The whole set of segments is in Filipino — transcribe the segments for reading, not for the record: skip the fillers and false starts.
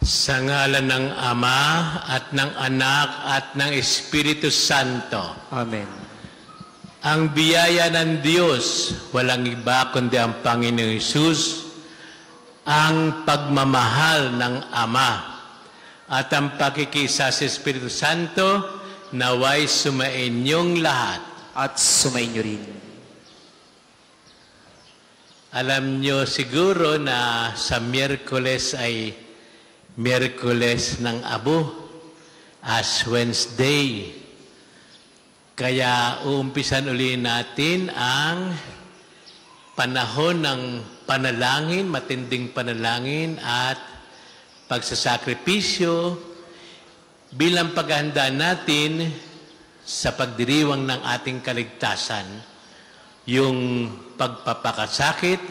Sa ngalan ng Ama at ng Anak at ng Espiritu Santo. Amen. Ang biyaya ng Diyos, walang iba kundi ang Panginoong Hesus, ang pagmamahal ng Ama, at ang pakikisa sa Espiritu Santo, naway sumainyong lahat. At sumainyo rin. Alam nyo siguro na sa Miyerkules ay Miyerkules ng Abo, Ash Wednesday. Kaya uumpisan uli natin ang panahon ng panalangin, matinding panalangin at pagsasakripisyo bilang paghahanda natin sa pagdiriwang ng ating kaligtasan, yung pagpapakasakit,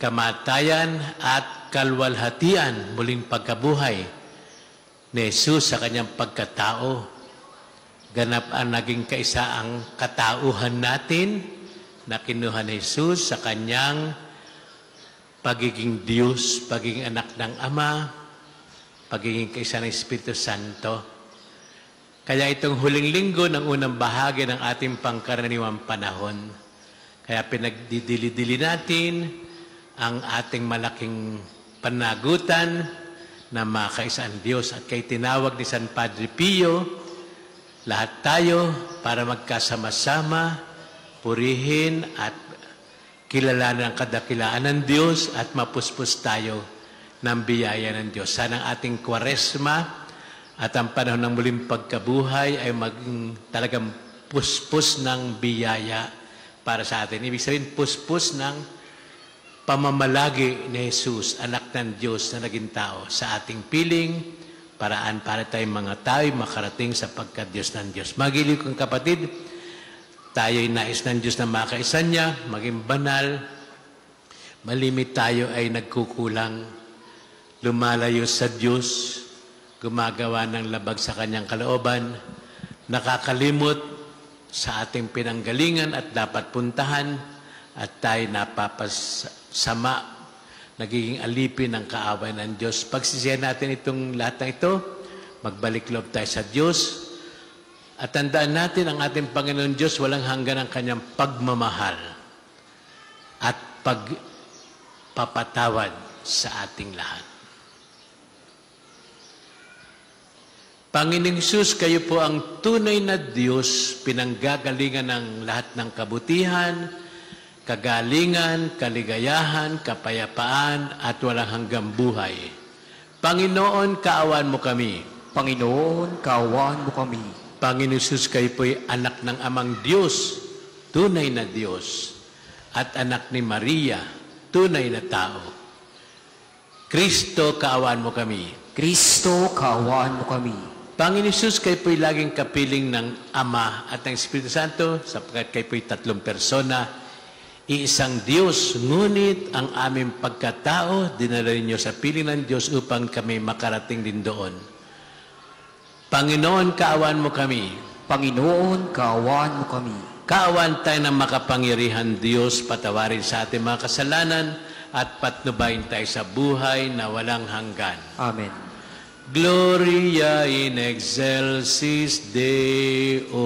kamatayan at kalwalhatian, muling pagkabuhay ni Jesus sa kanyang pagkatao. Ganap ang naging kaisa ang katauhan natin na kinuha ni Jesus sa kanyang pagiging Diyos, pagiging anak ng Ama, pagiging kaisa ng Espiritu Santo. Kaya itong huling linggo ng unang bahagi ng ating pangkaraniwang panahon, kaya pinagdidili-dili natin ang ating malaking panagutan na makaisa ang Diyos. At kay tinawag ni San Padre Pio, lahat tayo para magkasama-sama, purihin at kilalanan ang kadakilaan ng Diyos at mapuspos tayo ng biyaya ng Diyos. Sana ang ating Kwaresma at ang panahon ng muling pagkabuhay ay maging talagang puspos ng biyaya para sa atin. Ibig sabihin, puspos ng pamamalagi ni Jesus, anak ng Diyos na naging tao, sa ating piling, paraan para tayong mga tao makarating sa pagka-Diyos ng Diyos. Magiliw kong kapatid, tayo'y nais ng Diyos na makaisa niya, maging banal, malimit tayo ay nagkukulang, lumalayo sa Diyos, gumagawa ng labag sa kanyang kalooban, nakakalimot sa ating pinanggalingan at dapat puntahan, at tayo napapasama, nagiging alipin ng kaaway ng Diyos. Pagsisihan natin itong lahat ng ito, magbalik loob tayo sa Diyos, at tandaan natin ang ating Panginoon Diyos, walang hanggan ang kanyang pagmamahal at pagpapatawad sa ating lahat. Panginoong Hesus, kayo po ang tunay na Diyos, pinanggagalingan ng lahat ng kabutihan, kagalingan, kaligayahan, kapayapaan, at walang hanggang buhay. Panginoon, kaawaan mo kami. Panginoon, kaawaan mo kami. Panginoon Hesus, kayo po'y anak ng Amang Diyos, tunay na Diyos, at anak ni Maria, tunay na tao. Kristo, kaawaan mo kami. Kristo, kaawaan mo kami. Panginoon Hesus, kayo po'y laging kapiling ng Ama at ng Espiritu Santo, sapagkat kayo po'y tatlong persona, iisang Diyos, ngunit ang aming pagkatao, dinala ninyo sa piling ng Diyos upang kami makarating din doon. Panginoon, kaawaan mo kami. Panginoon, kaawaan mo kami. Kaawaan tayo ng makapangyarihan Diyos, patawarin sa ating mga kasalanan at patnubayin tayo sa buhay na walang hanggan. Amen. Gloria in excelsis Deo.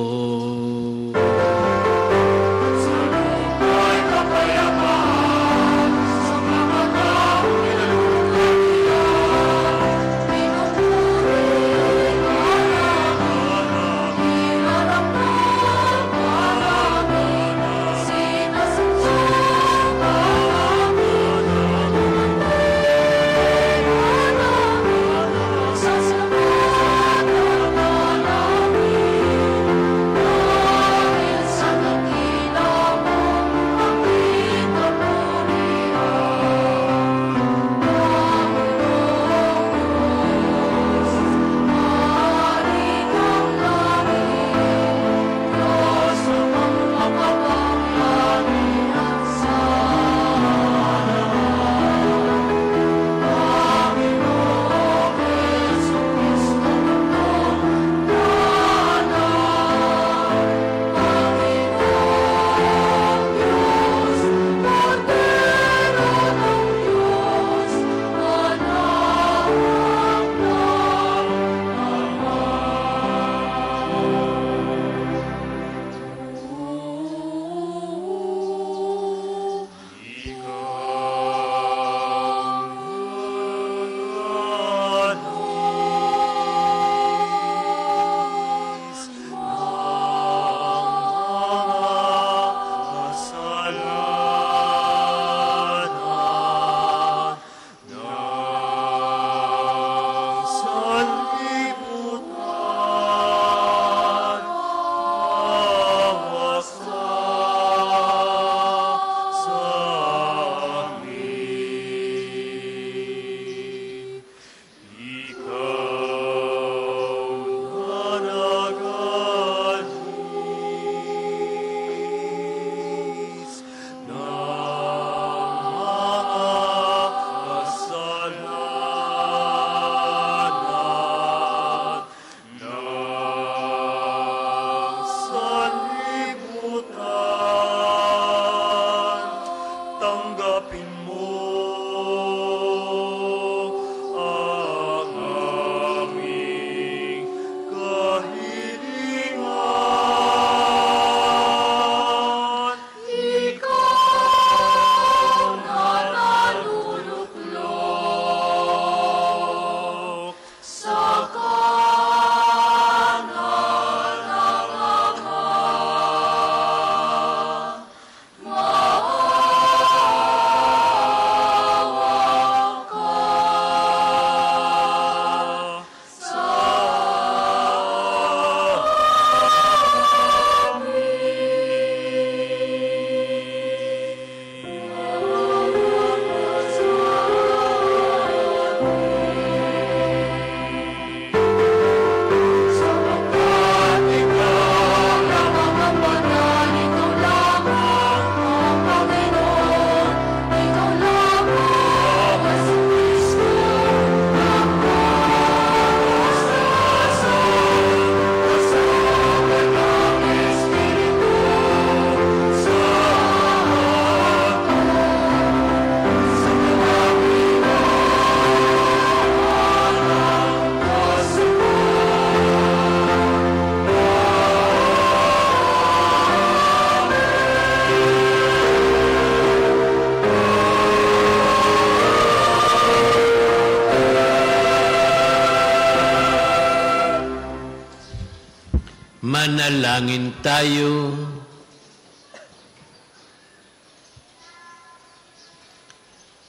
Manalangin tayo.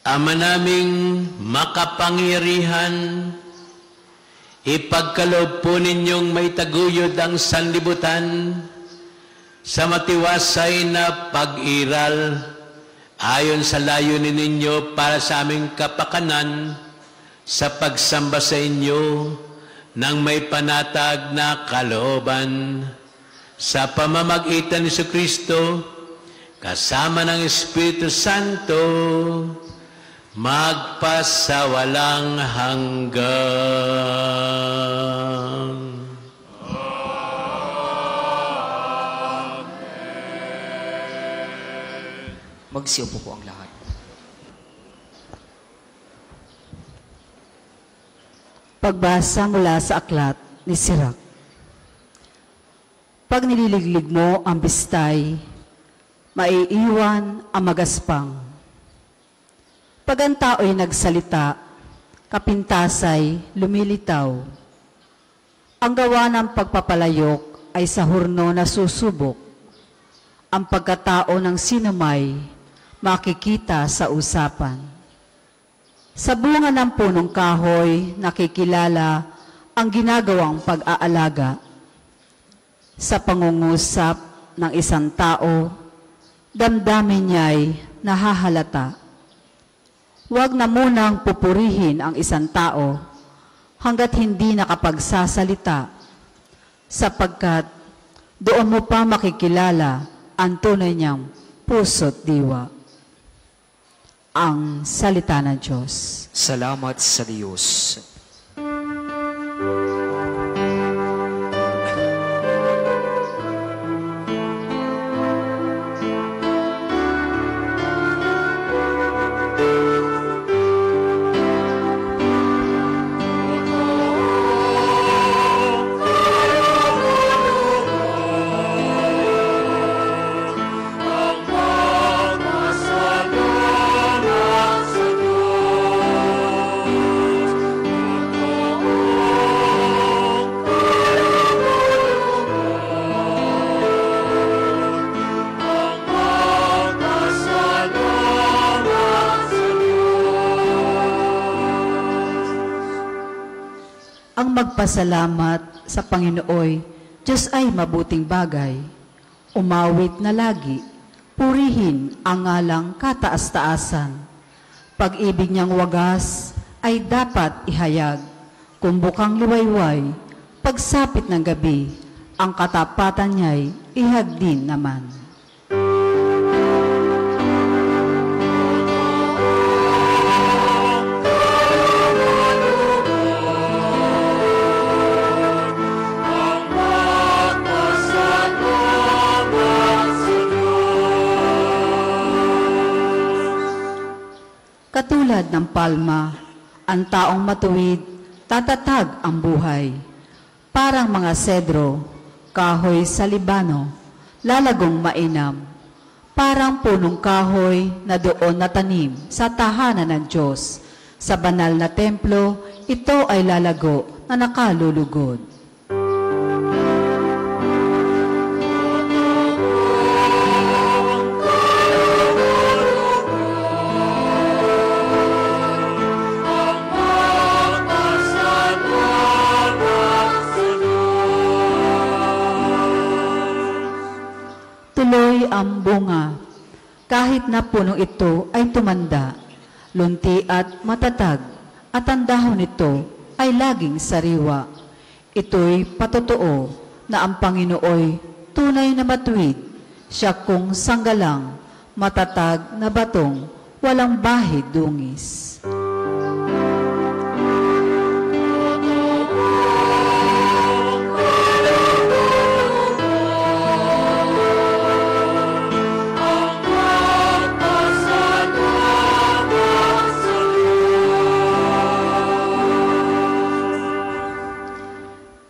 Ama naming makapangyarihan, ipagkaloob po ninyong may taguyod ang sanlibutan sa matiwasay na pag-iral ayon sa layunin ninyo para sa aming kapakanan sa pagsamba sa inyo ng may panatag na kalooban. Sa pamamagitan ni Jesucristo, kasama ng Espiritu Santo, magpasawalang hanggan. Magsiupo po ang lahat. Pagbasa mula sa aklat ni Sirach. Pag nililiglig mo ang bistay, maiiwan ang magaspang. Pag ang tao'y nagsalita, kapintasay lumilitaw. Ang gawa ng pagpapalayok ay sa hurno na susubok. Ang pagkatao ng sinumay makikita sa usapan. Sa bunga ng punong kahoy, nakikilala ang ginagawang pag-aalaga. Sa pangungusap ng isang tao, damdamin niya'y nahahalata. Huwag na munang pupurihin ang isang tao hanggat hindi nakapagsasalita, sapagkat doon mo pa makikilala ang tunay niyang puso't diwa. Ang salita ng Diyos. Salamat sa Diyos. Ang magpasalamat sa Panginooy, Diyos ay mabuting bagay. Umawit na lagi, purihin ang ngalang kataas-taasan. Pag-ibig niyang wagas ay dapat ihayag. Kung bukang liwayway, pagsapit ng gabi, ang katapatan niya'y ihagdin naman. Katulad ng palma, ang taong matuwid, tatatag ang buhay. Parang mga sedro, kahoy sa Libano, lalagong mainam. Parang punong kahoy na doon natanim sa tahanan ng Diyos. Sa banal na templo, ito ay lalago na nakalulugod. Tuloy ang bunga, kahit na punong ito ay tumanda, lunti at matatag, at ang dahon nito ay laging sariwa. Ito'y patotoo na ang Panginooy tunay na matuwid, siya kung sanggalang, matatag na batong, walang bahid dungis.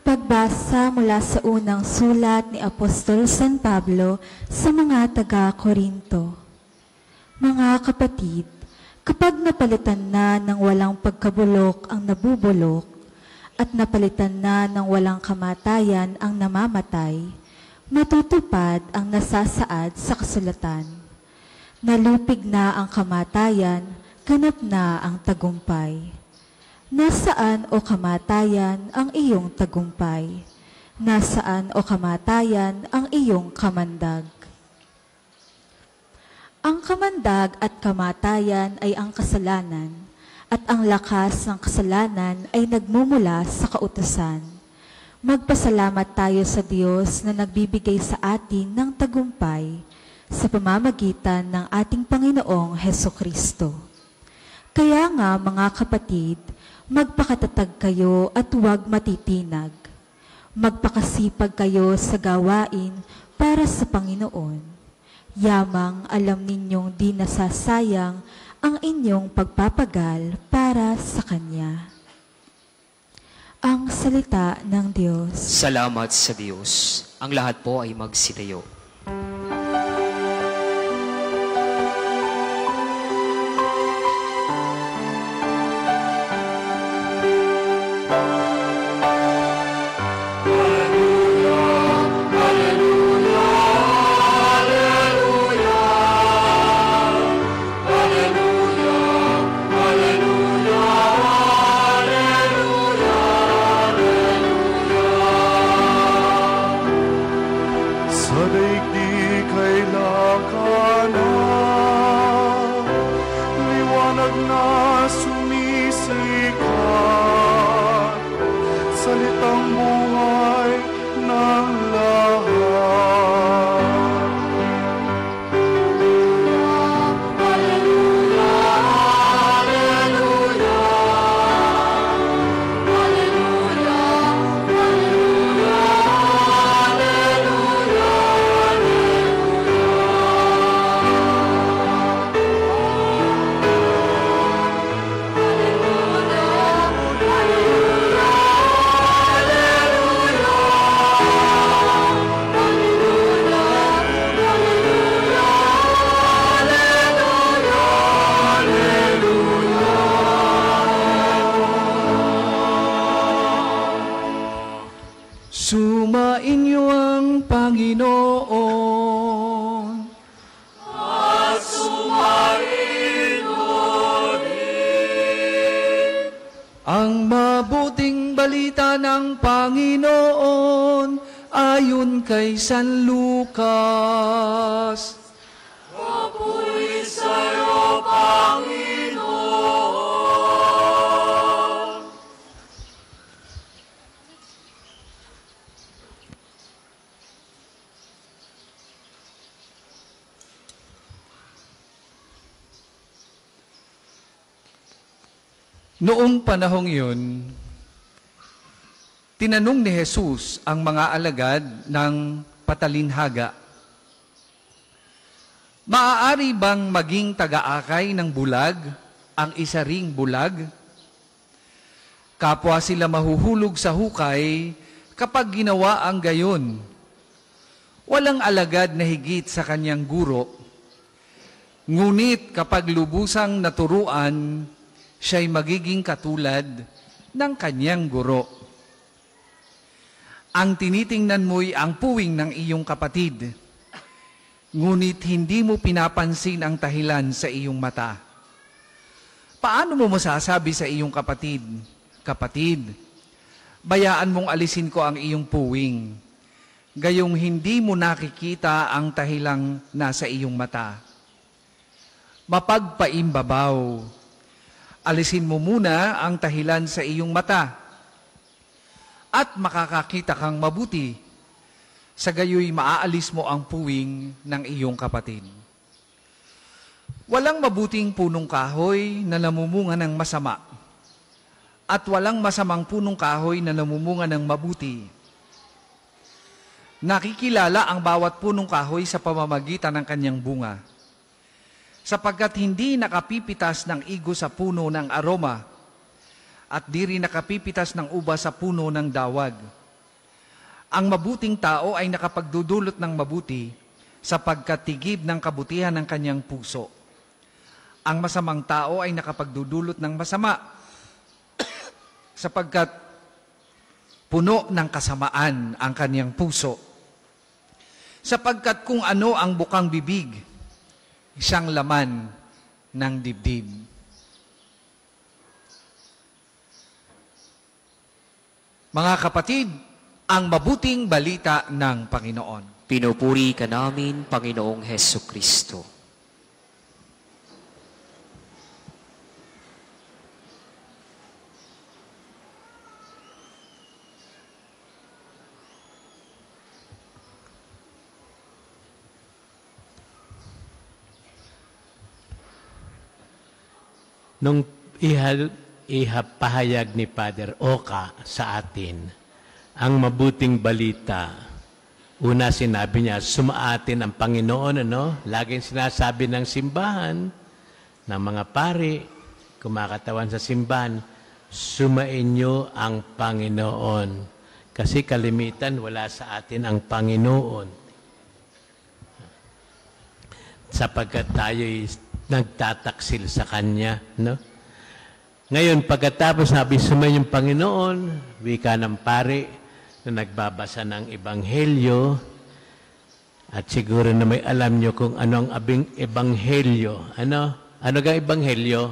Pagbasa mula sa unang sulat ni Apostol San Pablo sa mga taga-Korinto. Mga kapatid, kapag napalitan na ng walang pagkabulok ang nabubulok, at napalitan na ng walang kamatayan ang namamatay, Matutupad ang nasasaad sa kasulatan. Nalupig na ang kamatayan, ganap na ang tagumpay. Nasaan o kamatayan ang iyong tagumpay? Nasaan o kamatayan ang iyong kamandag? Ang kamandag at kamatayan ay ang kasalanan, at ang lakas ng kasalanan ay nagmumula sa kautusan. Magpasalamat tayo sa Diyos na nagbibigay sa atin ng tagumpay sa pamamagitan ng ating Panginoong Hesukristo. Kaya nga mga kapatid, magpakatatag kayo at huwag matitinag. Magpakasipag kayo sa gawain para sa Panginoon. Yamang alam ninyong di nasasayang ang inyong pagpapagal para sa Kanya. Ang salita ng Diyos. Salamat sa Diyos. Ang lahat po ay magsitayo. Sumainyo ang Panginoon. At sumainyo din. Ang mabuting balita ng Panginoon ayon kay San Lucas. Papuri sa'yo, Panginoon. Noong panahong iyon, tinanong ni Jesus ang mga alagad ng patalinhaga, "Maaari bang maging taga-akay ng bulag ang isa ring bulag? Kapwa sila mahuhulog sa hukay kapag ginawa ang gayon. Walang alagad na higit sa kanyang guro. Ngunit kapag lubusang naturuan, siya'y magiging katulad ng kanyang guro. Ang tinitingnan mo'y ang puwing ng iyong kapatid, ngunit hindi mo pinapansin ang dahilan sa iyong mata. Paano mo masasabi sa iyong kapatid, 'Kapatid, bayaan mong alisin ko ang iyong puwing,' gayong hindi mo nakikita ang dahilang nasa iyong mata? Mapagpaimbabaw. Alisin mo muna ang dahilan sa iyong mata at makakakita kang mabuti. Sa gayoy maaalis mo ang puwing ng iyong kapatid. Walang mabuting punong kahoy na namumunga ng masama, at walang masamang punong kahoy na namumunga ng mabuti. Nakikilala ang bawat punong kahoy sa pamamagitan ng kanyang bunga, sapagkat hindi nakapipitas ng igo sa puno ng aroma, at di rin nakapipitas ng uba sa puno ng dawag. Ang mabuting tao ay nakapagdudulot ng mabuti, sapagkat tigib ng kabutihan ng kanyang puso. Ang masamang tao ay nakapagdudulot ng masama, sapagkat puno ng kasamaan ang kanyang puso. sapagkat kung ano ang bukang bibig, isang laman ng dibdib. Mga kapatid, ang mabuting balita ng Panginoon. Pinupuri ka namin, Panginoong Heso Kristo. Nung ihapahayag ni Father Oka sa atin ang mabuting balita, una sinabi niya, sumaatin ang Panginoon, Laging sinasabi ng simbahan, ng mga pari, kumakatawan sa simbahan, sumainyo ang Panginoon. Kasi kalimitan, wala sa atin ang Panginoon. Sapagkat tayo'y nagtataksil sa Kanya, Ngayon, pagkatapos sabi, sumayin yung Panginoon, wika ng pari na nagbabasa ng Ebanghelyo, at siguro na may alam nyo kung ano ang Ebanghelyo. Ano ga Ebanghelyo?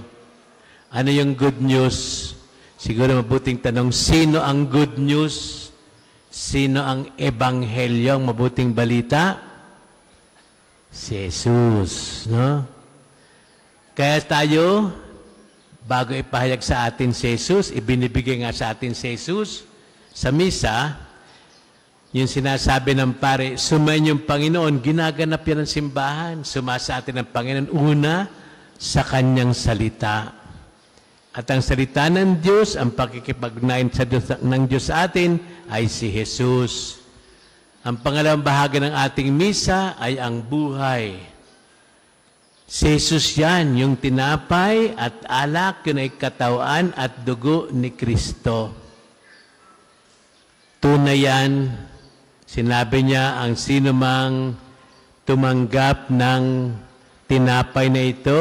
Ano yung good news? Siguro mabuting tanong, sino ang good news? Sino ang Ebanghelyo, ang mabuting balita? Si Jesus, Kaya tayo, bago ipahayag sa atin si Jesus, ibinibigay nga sa atin si Jesus sa misa, yung sinasabi ng pare, sumayin yung Panginoon, ginaganap yan ng simbahan. Sumasa atin ng Panginoon, una, sa Kanyang salita. At ang salita ng Diyos, ang pakikipagnain ng Diyos sa atin, ay si Jesus. Ang pangalawang bahagi ng ating misa ay ang buhay. Si Jesus yan, yung tinapay at alak, yun ay katawan at dugo ni Kristo. Tunay yan, sinabi niya, ang sino mang tumanggap ng tinapay na ito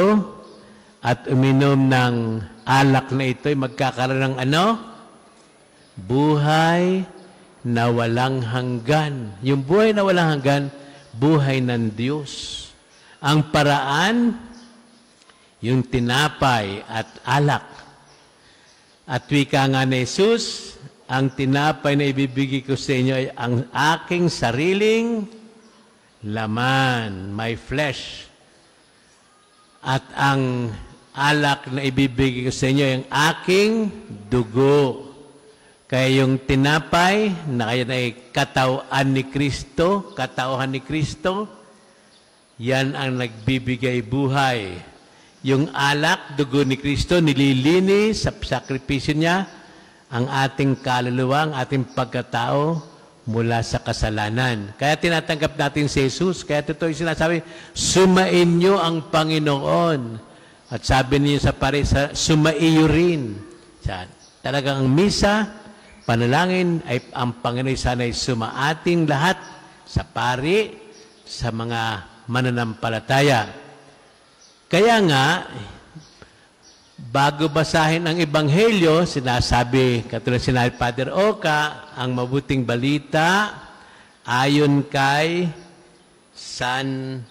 at uminom ng alak na ito, ay magkakaroon ng buhay na walang hanggan. Yung buhay na walang hanggan, buhay ng Diyos. Ang paraan, yung tinapay at alak. At wika nga ni Jesus, ang tinapay na ibibigay ko sa inyo ay ang aking sariling laman, my flesh. At ang alak na ibibigay ko sa inyo ay ang aking dugo. Kaya yung tinapay na kaya ay katawan ni Kristo, katauhan ni Kristo, yan ang nagbibigay buhay. Yung alak, dugo ni Kristo, nililinis sa sakripisyo niya ang ating kaluluwa, ang ating pagkatao mula sa kasalanan. Kaya tinatanggap natin si Jesus. Kaya totoo yung sinasabi, sumain niyo ang Panginoon. At sabi niyo sa pare, sumaiyo rin. Talagang ang misa, panalangin, ay ang Panginoon sana'y sumaating lahat sa pari, sa mga mananampalataya. Kaya nga, bago basahin ang Ebanghelyo, sinasabi, katulad sinabi Father Oka, ang mabuting balita ayon kay San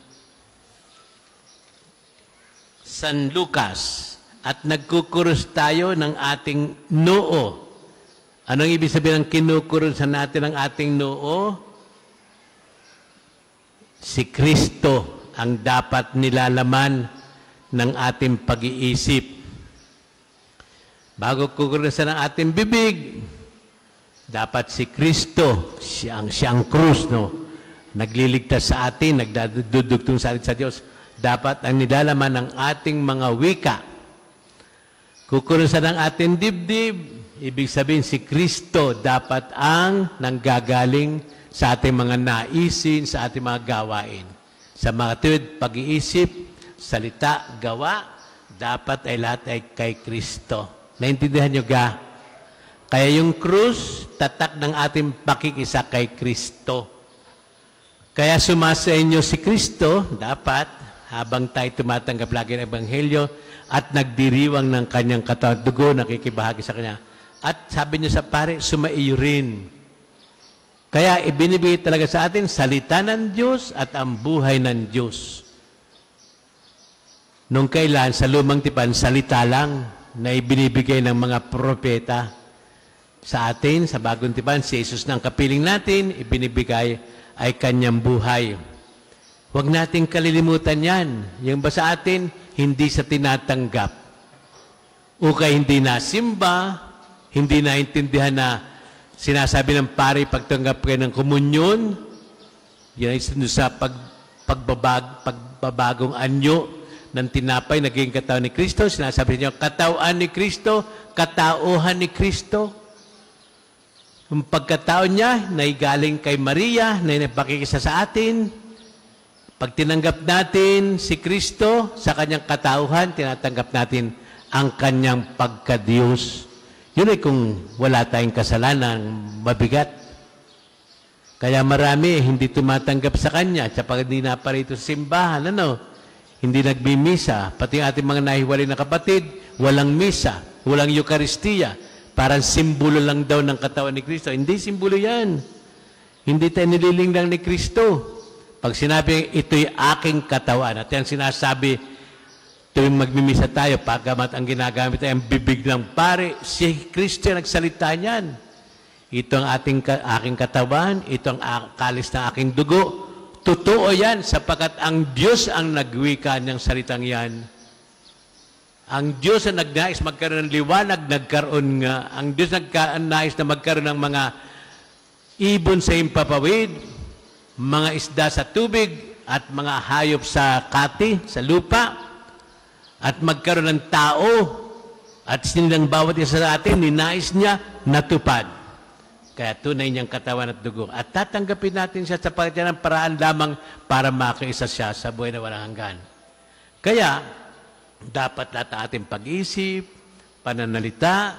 Lucas. At nagkukurus tayo ng ating noo. Anong ibig sabihin ng kinukurusan natin ng ating noo? Si Kristo ang dapat nilalaman ng ating pag-iisip. Bago kukurusan ng ating bibig, dapat si Kristo, siyang krus, nagliligtas sa atin, nagdudugtong sa atin sa Diyos. Dapat ang nilalaman ng ating mga wika. Kukurusan ng ating dibdib, ibig sabihin si Kristo dapat ang nanggagaling sa ating mga naisin, sa ating mga gawain. Sa mga tuwid, pag-iisip, salita, gawa, dapat ay lahat ay kay Kristo. Naintindihan nyo ga? Kaya yung krus, tatak ng ating pakikisa kay Kristo. Kaya sumasa inyo si Kristo, dapat, habang tayo tumatanggap lagi ng Ebanghelyo, at nagdiriwang ng kanyang katawan, dugo, nakikibahagi sa kanya. At sabi niyo sa pare, sumaiyo rin. Kaya ibinibigay talaga sa atin salita ng Diyos at ang buhay ng Diyos. Nung kailan sa lumang tipan, salita lang na ibinibigay ng mga propeta. Sa atin, sa bagong tipan, si Jesus ng kapiling natin, ibinibigay ay kanyang buhay. Huwag nating kalilimutan yan. Yung ba sa atin, hindi sa tinatanggap. O kaya hindi nasimba, hindi naintindihan na sinasabi ng pare pagtanggap kayo ng komunyon, yan ay sa pagbabagong anyo ng tinapay, naging katawan ni Kristo. Sinasabi niyo, katawan ni Kristo, katauhan ni Kristo. Ang pagkatao niya, na galing kay Maria, na napakikisa sa atin. Pag tinanggap natin si Kristo sa kanyang katauhan, tinatanggap natin ang kanyang pagka-Diyos. Yun ay kung wala tayong kasalanan, mabigat. Kaya marami hindi tumatanggap sa kanya. At pag hindi na pa rito sa simbahan, hindi nagbimisa. Pati ating mga nahiwalay na kapatid, walang misa, walang Eucharistia. Parang simbolo lang daw ng katawan ni Kristo. Hindi simbolo yan. Hindi tayo nililing lang ni Kristo. Pag sinabi, ito'y aking katawan. At yan sinasabi, tuwing magmimisa tayo, pagkamat ang ginagamit ay ang bibig ng pare, si Kristo nagsalita niyan. Ito ang aking katawan, ito ang kalis ng aking dugo. Totoo yan, sapagkat ang Diyos ang nagwika niyang salitang yan. Ang Diyos ang nagnais magkaroon ng liwanag, nagkaroon nga. Ang Diyos nais na magkaroon ng mga ibon sa himpapawid, mga isda sa tubig, at mga hayop sa kati, sa lupa, at magkaroon ng tao, at sinilang bawat isa sa atin, ninais niya, natupad. Kaya tunay niyang katawan at dugo. At tatanggapin natin siya sa pagkakita ng paraan lamang para makaisa siya sa buhay na walang hanggan. Kaya, dapat lahat ang ating pag-isip, pananalita,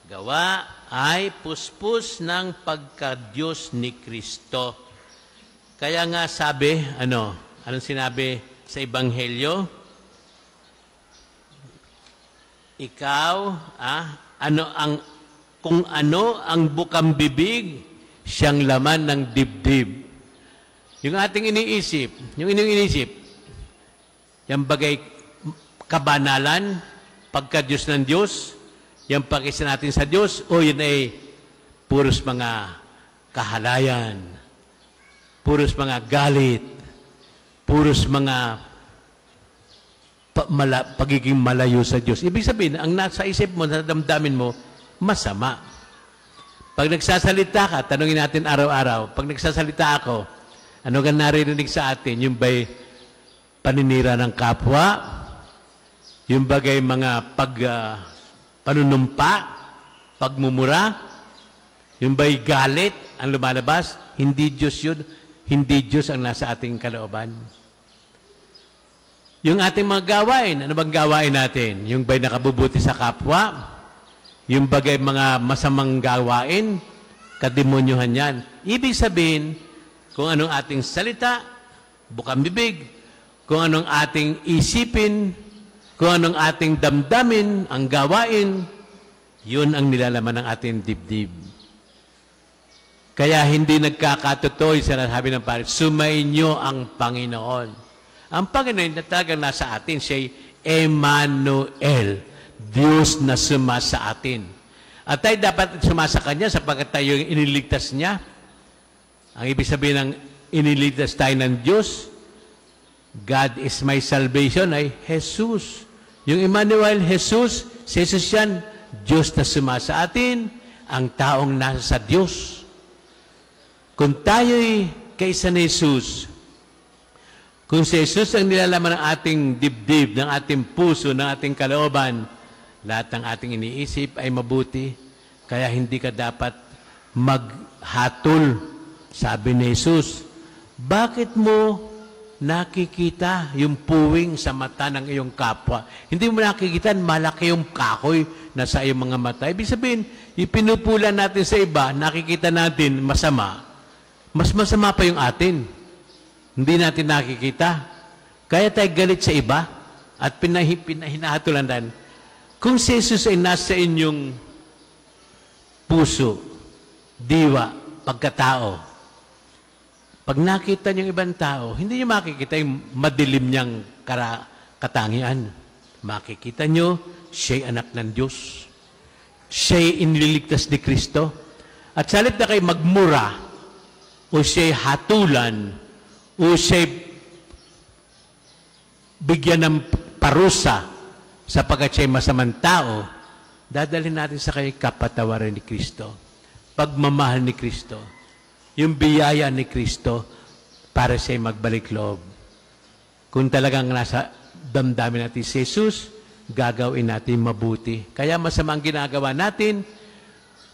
gawa, ay puspos ng pagka-Diyos ni Kristo. Kaya nga sabi, anong sinabi sa Ebanghelyo? Ikaw, kung ano ang bukang bibig, siyang laman ng dibdib. Yung ating iniisip, yung bagay kabanalan, pagka-Diyos ng Diyos, yung pag-isa natin sa Diyos, o yun ay puros mga kahalayan, puros mga galit, puros mga pagiging malayo sa Diyos. Ibig sabihin, ang nasa isip mo, sa damdamin mo, masama. Pag nagsasalita ka, tanungin natin araw-araw, pag nagsasalita ako, ano ka naririnig sa atin? Yung ba'y paninira ng kapwa? Yung bagay mga panunumpa, pagmumura, yung ba'y galit ang lumalabas, hindi Diyos yun, hindi Diyos ang nasa ating kalooban. Yung ating mga gawain, ano bang gawain natin? Yung ba'y nakabubuti sa kapwa, yung bagay mga masamang gawain, kademonyohan yan. Ibig sabihin, kung anong ating salita, bukang bibig, kung anong ating isipin, kung anong ating damdamin, ang gawain, yun ang nilalaman ng ating dibdib. Kaya hindi nagkakatotoo yung sinasabi ng pare, sumainyo ang Panginoon. Ang Panginoon na talagang nasa atin, siya'y Emmanuel, Diyos na suma sa atin. At tayo dapat sumasa Kanya sapagkat tayo yung iniligtas niya. Ang ibig sabihin ng iniligtas tayo ng Diyos, God is my salvation, ay Jesus. Yung Emmanuel, Jesus, si Jesus yan, Diyos na suma sa atin, ang taong nasa sa Diyos. Kung tayo'y kaysa ni Jesus, kung si Jesus ang nilalaman ng ating dibdib, ng ating puso, ng ating kalooban, lahat ng ating iniisip ay mabuti, kaya hindi ka dapat maghatol. Sabi ni Jesus, bakit mo nakikita yung puwing sa mata ng iyong kapwa? Hindi mo nakikita, malaki yung kahoy na sa iyong mga mata. Ibig sabihin, ipinupulan natin sa iba, nakikita natin masama, mas masama pa yung atin. Hindi natin nakikita. Kaya tayo galit sa iba at hinahatulan natin. Kung si Jesus ay nasa inyong puso, diwa, pagkatao. Pag nakita niyo yung ibang tao, hindi niyo makikita yung madilim niyang katangian. Makikita niyo, siya'y anak ng Diyos. Siya'y inililigtas ni Kristo. At sa halip na kayo magmura, o siya'y hatulan, o siya'y bigyan ng parusa sapagkat siya'y masamang tao, dadalhin natin sa kayo kapatawaran ni Kristo, pagmamahal ni Kristo, yung biyaya ni Kristo para siya'y magbalik loob. Kung talagang nasa damdamin natin si Jesus, gagawin natin mabuti. Kaya masama ang ginagawa natin,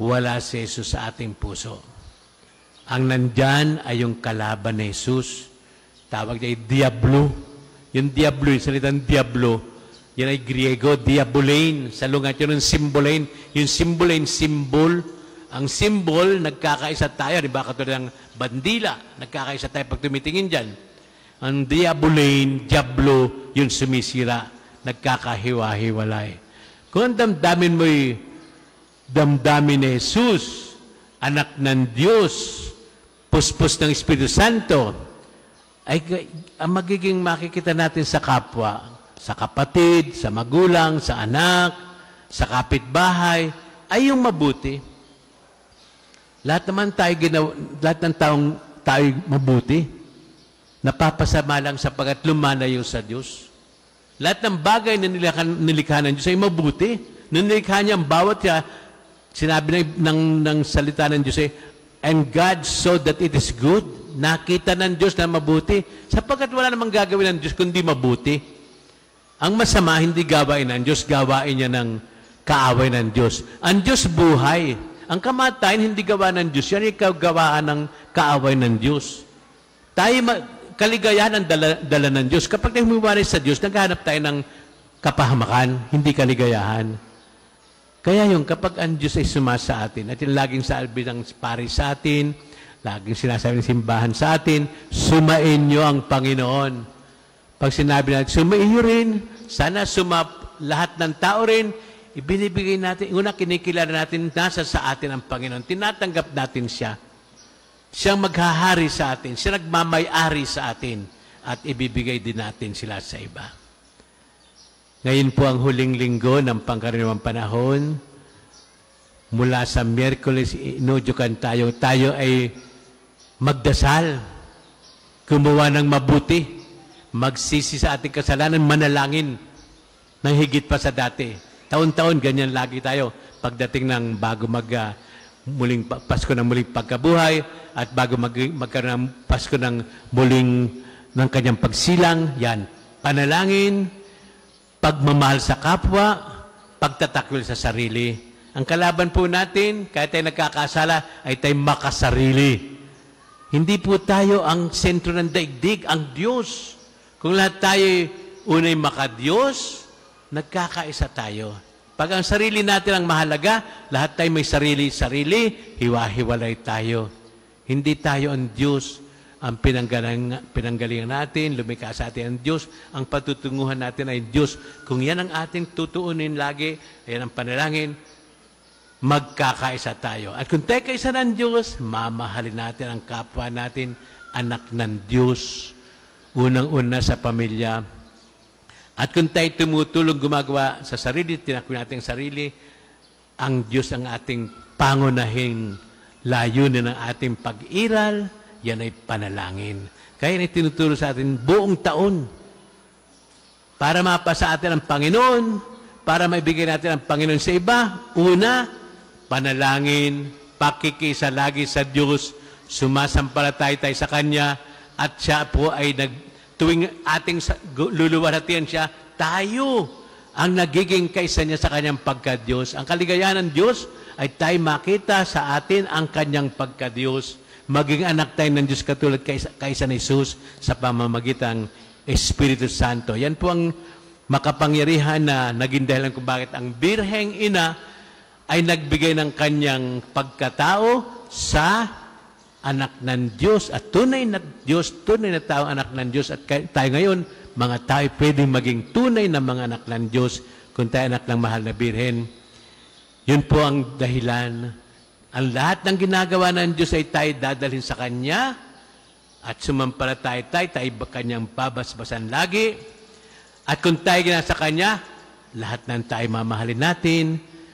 wala si Jesus sa ating puso. Ang nandyan ay yung kalaban ni Jesus. Tawag niya ay Diablo. Yung Diablo, yung salitang Diablo, yan ay Griego, diabolein. Salungat yun ng simbolein. Yung simbolein, symbol. Ang symbol, nagkakaisa tayo. Di ba? Katulad ng bandila. Nagkakaisa tayo pag tumitingin dyan. Ang diabolein, Diablo, yung sumisira. Nagkakahiwa-hiwalay. Kung ang damdamin mo'y damdamin ni Jesus, anak ng Diyos, puspos ng Espiritu Santo, ay ang magiging makikita natin sa kapwa, sa kapatid, sa magulang, sa anak, sa kapitbahay, ay yung mabuti. Lahat naman tayo lahat ng taong tayo mabuti. Napapasama lang sapagkat lumalayo sa Diyos. Lahat ng bagay na nilikha ng Diyos ay mabuti. Nung nilikha niya ang bawat siya, sinabi ng salita ng Diyos and God saw that it is good. Nakita ng Diyos na mabuti. Sapagkat wala namang gagawin ng Diyos kundi mabuti. Ang masama, hindi gawain ng Diyos, gawain niya ng kaaway ng Diyos. Ang Diyos buhay. Ang kamatayan, hindi gawa ng Diyos. Yan ikaw gawaan ng kaaway ng Diyos. Kaligayahan ang dala ng Diyos. Kapag humiwalay sa Diyos, naghahanap tayo ng kapahamakan, hindi kaligayahan. Kaya yung kapag ang Diyos ay sumasa atin, at yung laging salbi ng pari sa atin, laging sinasabi ng simbahan sa atin, sumain nyo ang Panginoon. Pag sinabi natin, sumain nyo rin, sana lahat ng tao rin, ibinibigay natin, una kinikilala natin, nasa sa atin ang Panginoon. Tinatanggap natin siya. Siyang maghahari sa atin, siya nagmamay-ari sa atin, at ibibigay din natin sila sa iba. Ngayon po ang huling linggo ng pangkaraniwang panahon. Mula sa Miyerkules, inudyukan tayo. Tayo ay magdasal, gumawa ng mabuti, magsisi sa ating kasalanan, manalangin ng higit pa sa dati. Taon-taon, ganyan lagi tayo. Pagdating ng bago muling Pasko ng muling pagkabuhay at bago magkaroon ng Pasko ng muling ng kanyang pagsilang, yan, panalangin, pagmamahal sa kapwa, pagtatakwil sa sarili. Ang kalaban po natin, kahit tayo nagkakasala, ay tayo makasarili. Hindi po tayo ang sentro ng daigdig, ang Diyos. Kung lahat tayo unay makadiyos, nagkakaisa tayo. Pag ang sarili natin ang mahalaga, lahat tayo may sarili-sarili, hiwa-hiwalay tayo. Hindi tayo ang Diyos. Ang pinanggalingan natin, lumikha sa atin ang Diyos, ang patutunguhan natin ay Diyos. Kung yan ang ating tutuunin lagi, yan ang panalangin, magkakaisa tayo. At kung tayo kaisa ng Diyos, mamahalin natin ang kapwa natin, anak ng Diyos, unang-una sa pamilya. At kung tayo tumutulong gumagawa sa sarili, tinakwil natin ang sarili, ang Diyos ang ating pangunahing layunin ng ating pag-iral, yan ay panalangin. Kaya yan ay tinuturo sa atin buong taon para mapasa atin ang Panginoon, para maibigay natin ang Panginoon sa iba. Una, panalangin, pakikisa lagi sa Diyos, sumasampalatay tayo sa Kanya, at siya po ay tuwing ating luluwalhatian siya, tayo ang nagiging kaisa niya sa Kanyang pagka-Diyos. Ang kaligayahan ng Diyos ay tayo makita sa atin ang Kanyang pagka-Diyos. Maging anak tayo ng Diyos katulad kaisa ni Jesus sa pamamagitan ng Espiritu Santo. Yan po ang makapangyarihan na naging dahilan kung bakit ang Birheng Ina ay nagbigay ng kanyang pagkatao sa anak ng Diyos at tunay na Diyos, tunay na tao anak ng Diyos. At tayo ngayon, mga tayo pwedeng maging tunay na mga anak ng Diyos kung tayo anak ng mahal na Birhen. Yun po ang dahilan Ang lahat ng ginagawa ng Diyos ay tayo dadalhin sa Kanya at sumampalataya tayo Kanyang babasbasan lagi. At kung tayo nasa Kanya, lahat ng tayo mamahalin natin,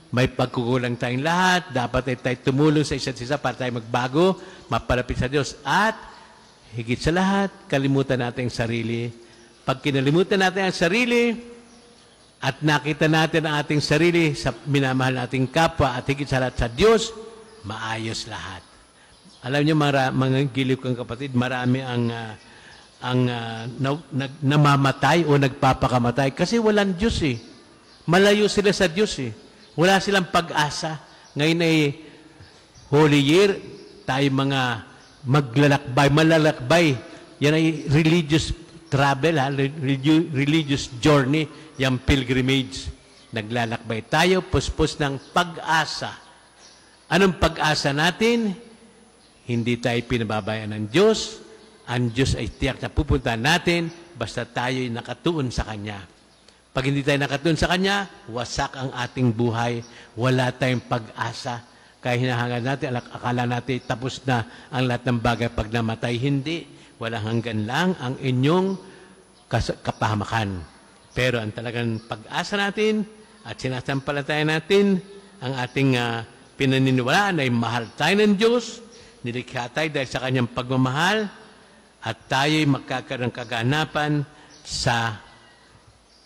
may pagkukulang tayong lahat, dapat ay tayo tumulong sa isa't isa para tayo magbago, mapalapit sa Diyos. At higit sa lahat, kalimutan natin ang sarili. Pag kinalimutan natin ang sarili, at nakita natin ang ating sarili sa minamahal nating kapwa at higit sa lahat sa Diyos, maayos lahat. Alam niyo, mga giliw kong kapatid, marami ang namamatay o nagpapakamatay kasi walang Diyos eh. Malayo sila sa Diyos eh. Wala silang pag-asa. Ngayon ay Holy Year, tayo mga malalakbay. Yan ay religious travel, religious journey, yung pilgrimage. Naglalakbay tayo, puspos ng pag-asa. Anong pag-asa natin? Hindi tayo pinababayaan ng Diyos. Ang Diyos ay tiyak na pupuntahan natin basta tayo'y nakatuon sa Kanya. Pag hindi tayo nakatuon sa Kanya, wasak ang ating buhay. Wala tayong pag-asa. Kaya hinahangad natin, akala natin tapos na ang lahat ng bagay pag namatay. Hindi. Walang hanggan lang ang inyong kapahamakan. Pero ang talagang pag-asa natin at sinasampalataya natin, ang ating pinaniniwalaan ay mahal tayo ng Diyos, nilikha tayo dahil sa Kanyang pagmamahal, at tayo'y magkakaroon ng kaganapan sa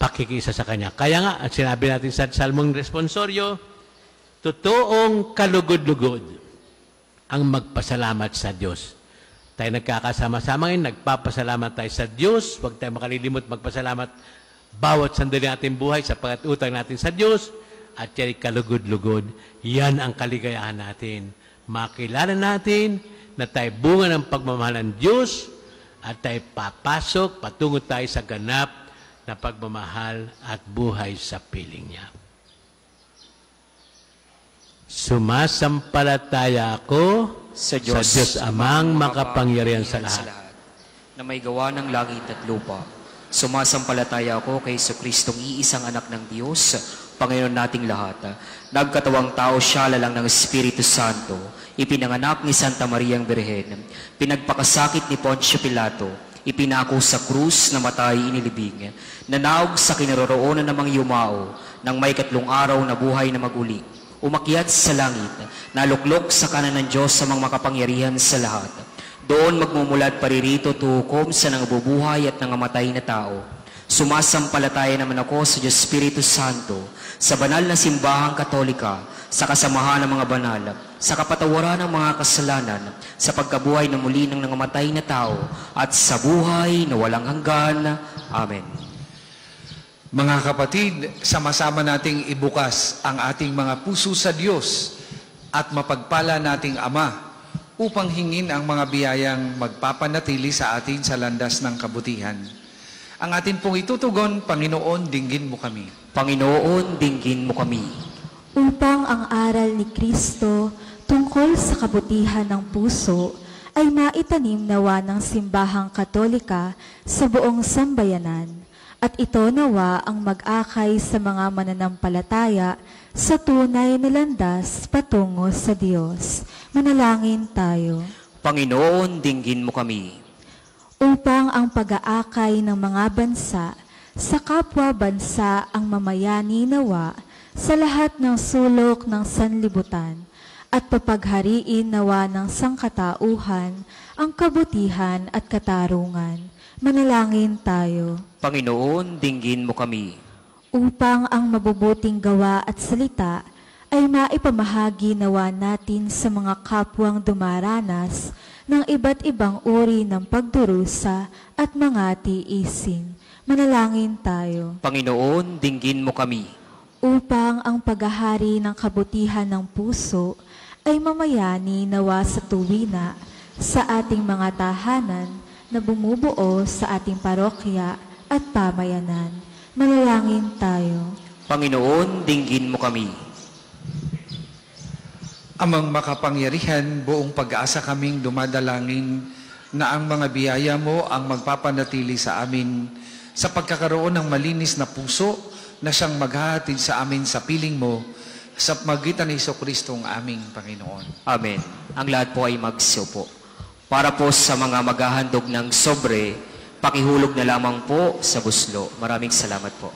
pakikisa sa Kanya. Kaya nga, at sinabi natin sa Salmong Responsorio, totoong kalugod-lugod ang magpasalamat sa Diyos. Tayo nagkakasama-sama ngayon, nagpapasalamat tayo sa Diyos. Huwag tayo makalilimot magpasalamat bawat sandali natin buhay sapagkat utang natin sa Diyos at yan kalugod-lugod. Yan ang kaligayahan natin. Makilala natin na tayo bunga ng pagmamahal ng Diyos at tayo papasok, patungo tayo sa ganap na pagmamahal at buhay sa piling niya. Sumasampalataya ako sa Diyos Amang makapangyarihan sa lahat, na may gawa ng langit at lupa. Sumasampalataya ako kay Jesucristong iisang anak ng Diyos, Panginoon nating lahat. Nagkatawang tao siya lalang ng Espiritu Santo, ipinanganak ni Santa Mariang Birhen, pinagpakasakit ni Poncio Pilato, ipinako sa krus na matay inilibing, nanaog sa kinaroroonan ng mga yumao, ng may 3 araw na buhay na maguli, umakyat sa langit, naluklok sa kanan ng Diyos sa mga makapangyarihan sa lahat. Doon magmumulat paririto tuhukom sa nangabubuhay at nangamatay na tao. Sumasampalataya naman ako sa Diyos Espiritu Santo, sa banal na simbahang katolika, sa kasamahan ng mga banal, sa kapatawaran ng mga kasalanan, sa pagkabuhay na muli ng nangamatay na tao, at sa buhay na walang hanggan. Amen. Mga kapatid, sama-sama nating ibukas ang ating mga puso sa Diyos at mapagpala nating Ama upang hingin ang mga biyayang magpapanatili sa atin sa landas ng kabutihan. Ang atin pong itutugon, Panginoon, dinggin mo kami. Panginoon, dinggin mo kami. Upang ang aral ni Kristo tungkol sa kabutihan ng puso ay maitanim nawa ng simbahang katolika sa buong sambayanan. At ito nawa ang mag-akay sa mga mananampalataya sa tunay na landas patungo sa Diyos. Manalangin tayo. Panginoon, dinggin mo kami. Upang ang pag-aakay ng mga bansa sa kapwa-bansa ang mamayani nawa sa lahat ng sulok ng sanlibutan at papaghariin nawa ng sangkatauhan ang kabutihan at katarungan. Manalangin tayo. Panginoon, dinggin mo kami. Upang ang mabubuting gawa at salita ay maipamahagi nawa natin sa mga kapwang dumaranas ng iba't ibang uri ng pagdurusa at mga tiisin. Manalangin tayo. Panginoon, dinggin mo kami. Upang ang paghahari ng kabutihan ng puso ay mamayani nawa sa tuwina sa ating mga tahanan na bumubuo sa ating parokya at pamayanan. Manalangin tayo. Panginoon, dinggin mo kami. Amang makapangyarihan, buong pag-asa kaming dumadalangin na ang mga biyaya mo ang magpapanatili sa amin sa pagkakaroon ng malinis na puso na siyang maghahatid sa amin sa piling mo sa pamagitan ni Jesucristo ang aming Panginoon. Amen. Ang lahat po ay magsiupo. Para po sa mga maghahandog ng sobre, pakihulog na lamang po sa buslo. Maraming salamat po.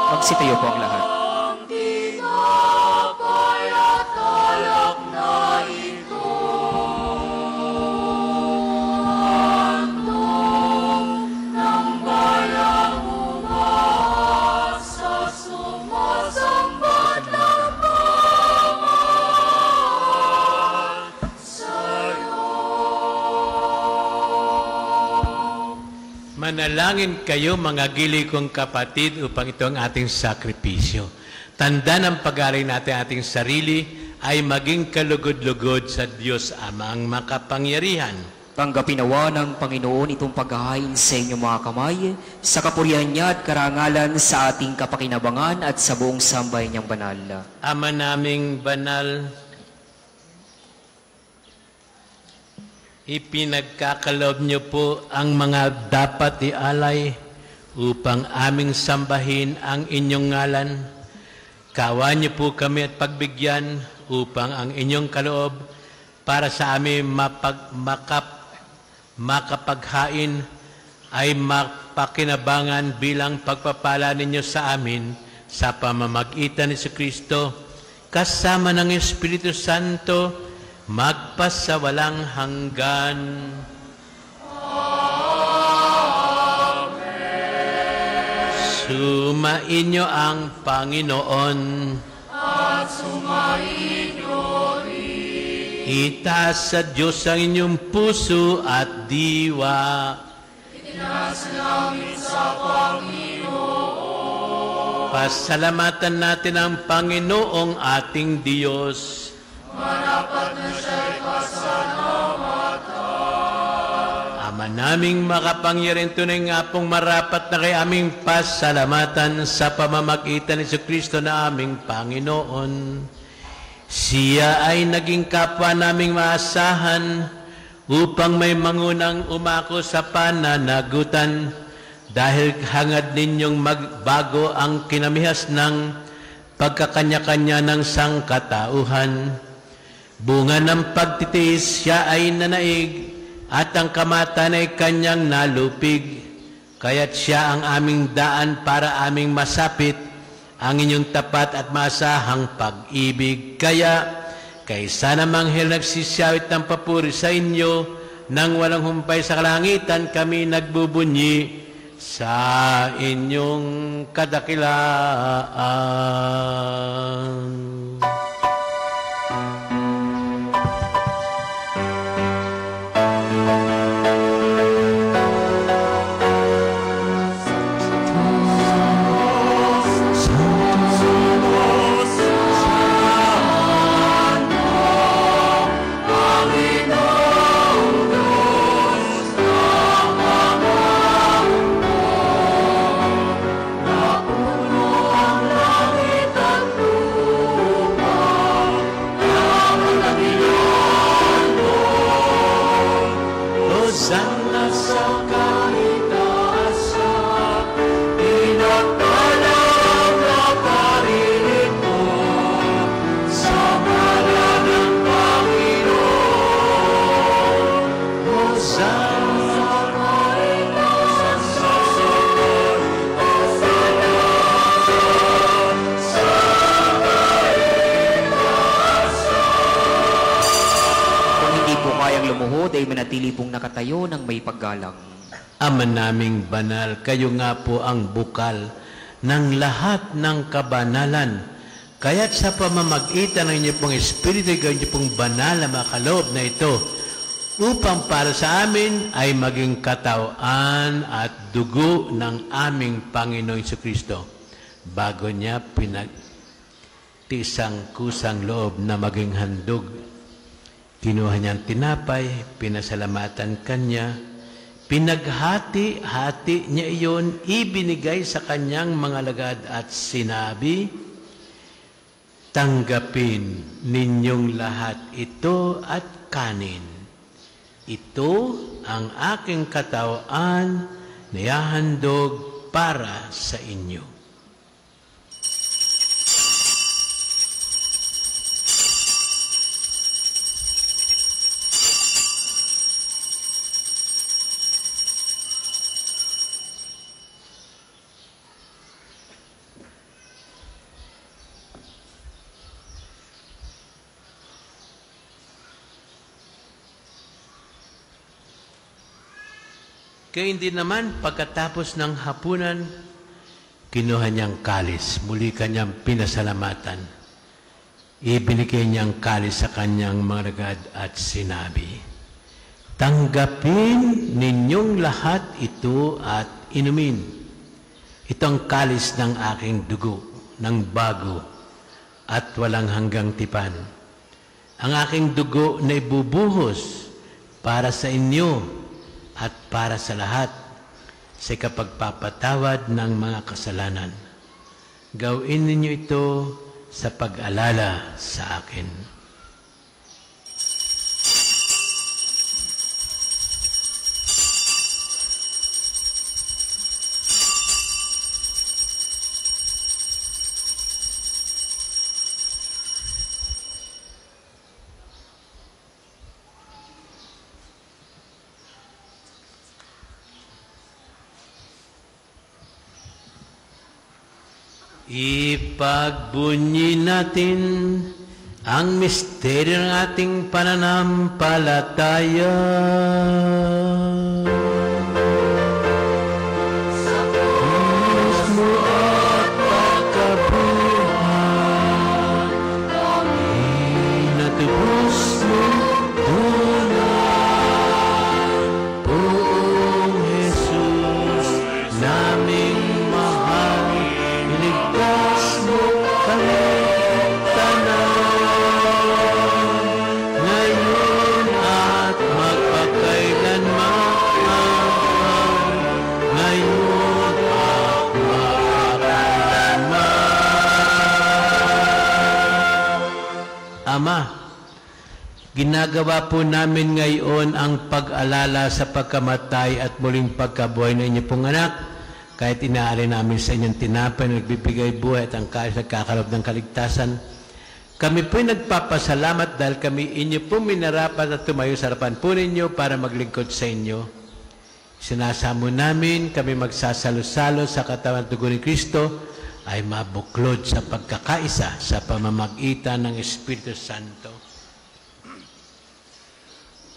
Magsitayo po ang lahat. Manalangin kayo mga gili kong kapatid upang ito ang ating sakripisyo. Tanda ng pag-aaral natin ating sarili ay maging kalugod-lugod sa Diyos Amang makapangyarihan. Tanggapin nawa ng Panginoon itong paghahain sa inyong mga kamay, sa kapurihan niya at karangalan sa ating kapakinabangan at sa buong sambayan niyang banal. Ama naming banal, ipinagkakalob niyo po ang mga dapat ialay upang aming sambahin ang inyong ngalan. Kawan niyo po kami at pagbigyan upang ang inyong kaloob para sa amin makapaghain ay mapakinabangan bilang pagpapala ninyo sa amin sa pamamagitan ni Jesucristo kasama ng Espiritu Santo magpasawalang hanggan. Amen. Sumainyo ang Panginoon. At sumainyo rin. Itaas sa Diyos ang inyong puso at diwa. Itaas namin sa Panginoon. Pasalamatan natin ang Panginoong ating Diyos. Marapat na siya'y pasalamatan. Ama naming makapangyarihan, tunay nga pong marapat na kay aming pasalamatan sa pamamagitan ni Jesucristo na aming Panginoon. Siya ay naging kapwa naming maasahan upang may mangunang umako sa pananagutan dahil hangad ninyong magbago ang kinamihas ng pagkakanya-kanya ng sangkatauhan. Bunga ng pagtitiis siya ay nanaig, at ang kamatayan ay kanyang nalupig. Kaya't siya ang aming daan para aming masapit ang inyong tapat at masahang pag-ibig. Kaya, kaysa namang nagsisiyawit ng papuri sa inyo, nang walang humpay sa kalangitan, kami nagbubunyi sa inyong kadakilaan. ay manatili pong nakatayo ng may paggalang. Ama naming banal, kayo nga po ang bukal ng lahat ng kabanalan. Kaya't sa pamamagitan ng inyo pong Espiritu, kayo pong banal na makaloob na ito, upang para sa amin ay maging katawan at dugo ng aming Panginoong Jesucristo. Bago niya pinagtisang kusang loob na maging handog, kinuha niyang tinapay, pinasalamatan kanya, pinaghati-hati niya iyon, ibinigay sa kanyang mga alagad at sinabi, tanggapin ninyong lahat ito at kanin. Ito ang aking katawan na ihahandog para sa inyo. Kaya hindi naman pagkatapos ng hapunan, kinuha niyang kalis, muli kanyang pinasalamatan. Ibinigay niyang kalis sa kanyang mga alagad at sinabi, tanggapin ninyong lahat ito at inumin. Ito ang kalis ng aking dugo, ng bago at walang hanggang tipan. Ang aking dugo na ibubuhos para sa inyo at para sa lahat sa kapagpapatawad ng mga kasalanan. Gawin ninyo ito sa pag-alala sa akin. Ipagbunyi natin ang misteryo ng ating pananampalataya. Sa Diyos mo at pagkabuhay, natubos mo tunay. Poong Jesus, naming mahal, iligtas mo kami tanan, ngayon at magpakailanman, ngayon at magpakailanman. Ama, ginagawa po namin ngayon ang pag-alala sa pagkamatay at muling pagkabuhay ng inyong pong anak. Kahit inaali namin sa inyong tinapay na nagbibigay buhay at ang kalis nagkakaloob ng kaligtasan, Kami po'y nagpapasalamat dahil kami inyo po minarapat at tumayo sa harapan po ninyo para maglingkod sa inyo. Sinasamo namin kami magsasalo-salo sa katawan at dugo ni Kristo ay mabuklod sa pagkakaisa sa pamamagitan ng Espiritu Santo.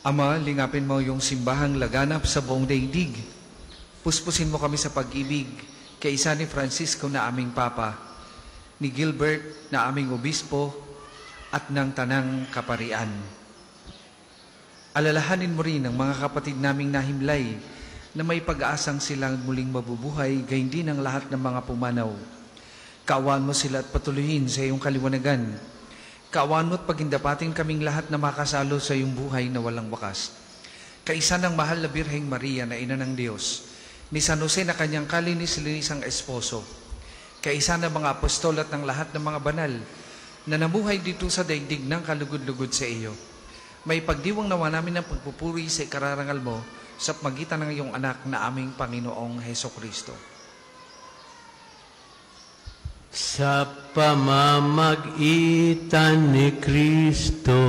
Ama, lingapin mo yung simbahang laganap sa buong daigdig. Puspusin mo kami sa pag-ibig kay isa ni Francisco na aming Papa, ni Gilbert na aming Obispo, at ng Tanang Kaparian. Alalahanin mo rin ang mga kapatid naming nahimlay na may pag-aasang silang muling mabubuhay, gayon din ang lahat ng mga pumanaw. Kaawaan mo sila at patuloyin sa iyong kaliwanagan. Kaawaan mo at pagindapatin kaming lahat na makasalo sa iyong buhay na walang wakas. Kaisa ng mahal na Birheng Maria na Ina ng Diyos, ni San Jose na kanyang kalinis-linisang esposo, kaisa ng mga apostol at ng lahat ng mga banal na namuhay dito sa daigdig ng kalugod-lugod sa iyo. May pagdiwang nawa namin ng pagpupuri sa ikararangal mo sa pagitan ng iyong anak na aming Panginoong Hesukristo. Sa pamamagitan ni Kristo,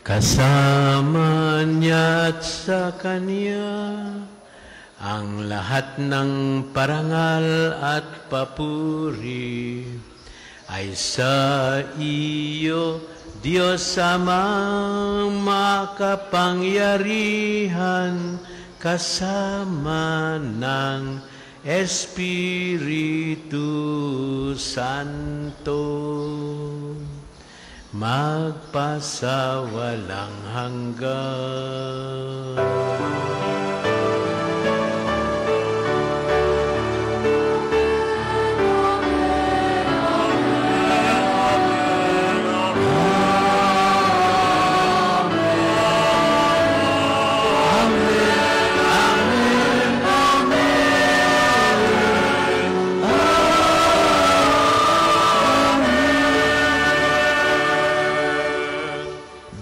kasama niya at sa Kanya, ang lahat ng parangal at papuri ay sa iyo, Diyos Amang makapangyarihan, kasama ng Espiritu Santo, magpasawalang hanggan.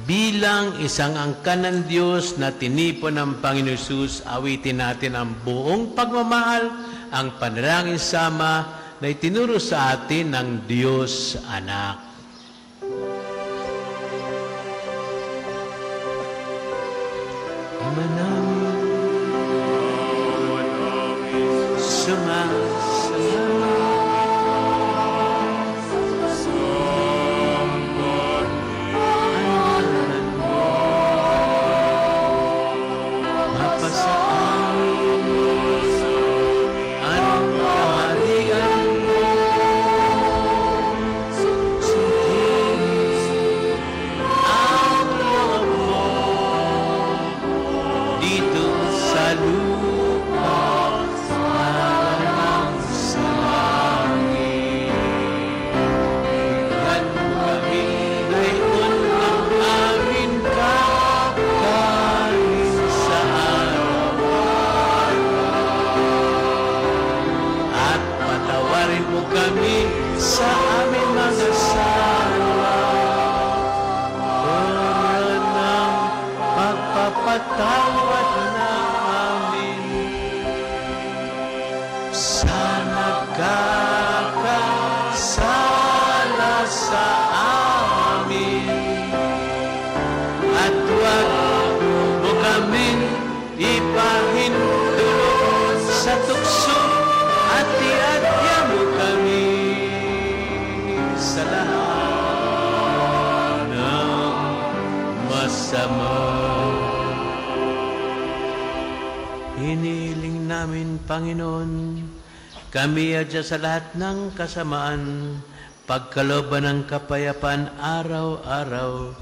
Bilang isang angkan ng Diyos na tinipon ng Panginoon Hesus, awitin natin ang buong pagmamahal, ang panalangin sama na itinuro sa atin ng Diyos Anak. Ama namin, sumasalamat. Patawad na amin sa nagkakasala sa amin, at huwag mo kaming ipahintulot sa tukso, at iadya mo kami sa lahat ng masama. Hiniling namin, Panginoon, kami adya sa lahat ng kasamaan, pagkalooban ng kapayapaan araw-araw,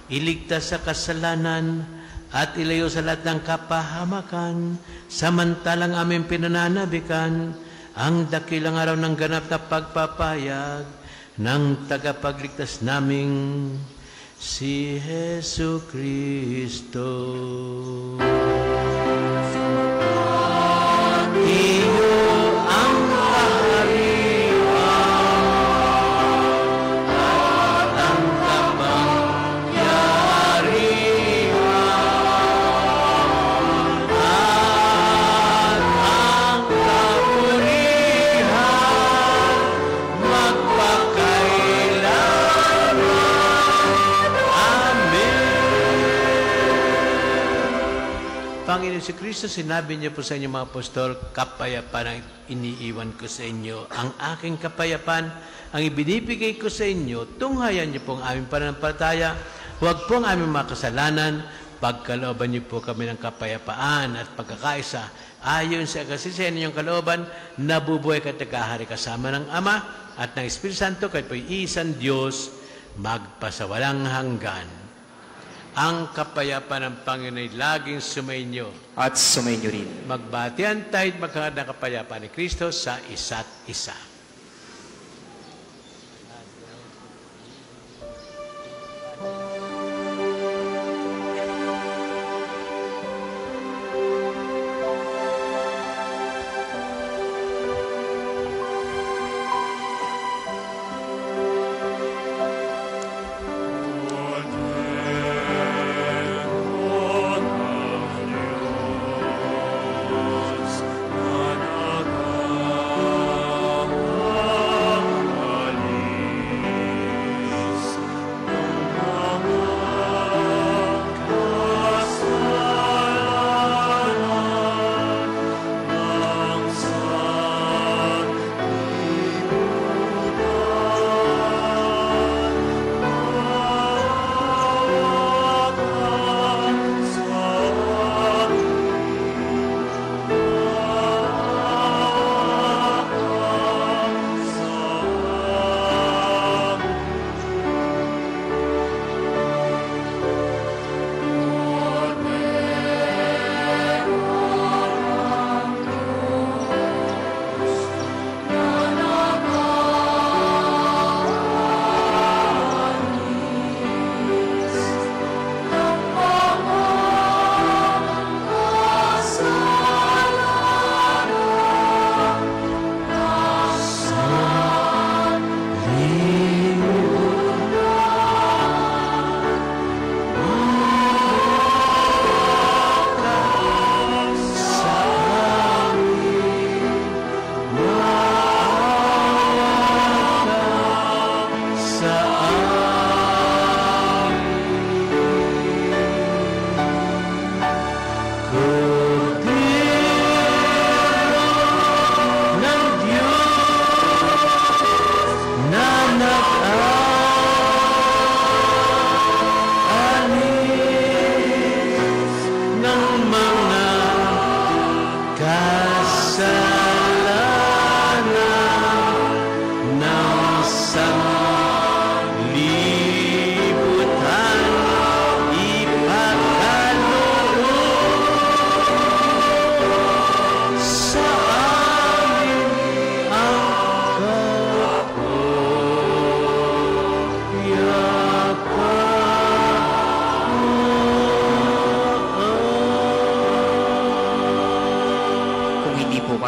iligtas sa kasalanan at ilayo sa lahat ng kapahamakan, samantalang aming pinananabikan ang dakilang araw ng ganap na pagpapayag ng tagapagligtas naming si Hesukristo. Iyo ang kaharian at ang kapangyarihan at ang kapurihan magpakailanman. Panginoon si Kristo, sinabi niyo po sa inyong mga apostol, kapayapaan ang iniiwan ko sa inyo. Ang aking kapayapaan ang ibinibigay ko sa inyo. Tunghayan niyo po ang aming pananampalataya. Huwag po ang aming mga kasalanan. Pagkalooban niyo po kami ng kapayapaan at pagkakaisa. Ayon sa kasisiyan ninyong kalooban, nabubuhay ka at nagkahari kasama ng Ama at ng Espiritu Santo, kahit po'y isang Diyos, magpasawalang hanggan. Ang kapayapaan ng Panginoon ay laging sumainyo. At sumainyo rin. Magbatian tayo't magkaroon ng kapayapaan ni Kristo sa isa't isa.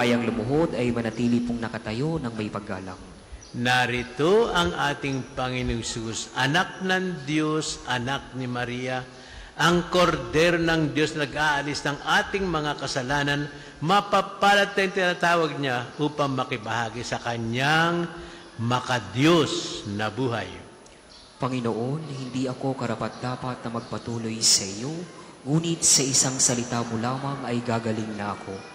kayang lumuhod ay manatili pong nakatayo ng may paggalang. Narito ang ating Panginoong Hesus, anak ng Diyos, anak ni Maria, ang kordero ng Diyos nag-aalis ng ating mga kasalanan, mapapalad tayong tinatawag niya upang makibahagi sa kanyang makadiyos na buhay. Panginoon, hindi ako karapat-dapat na magpatuloy sa iyo, ngunit sa isang salita mo lamang ay gagaling na ako.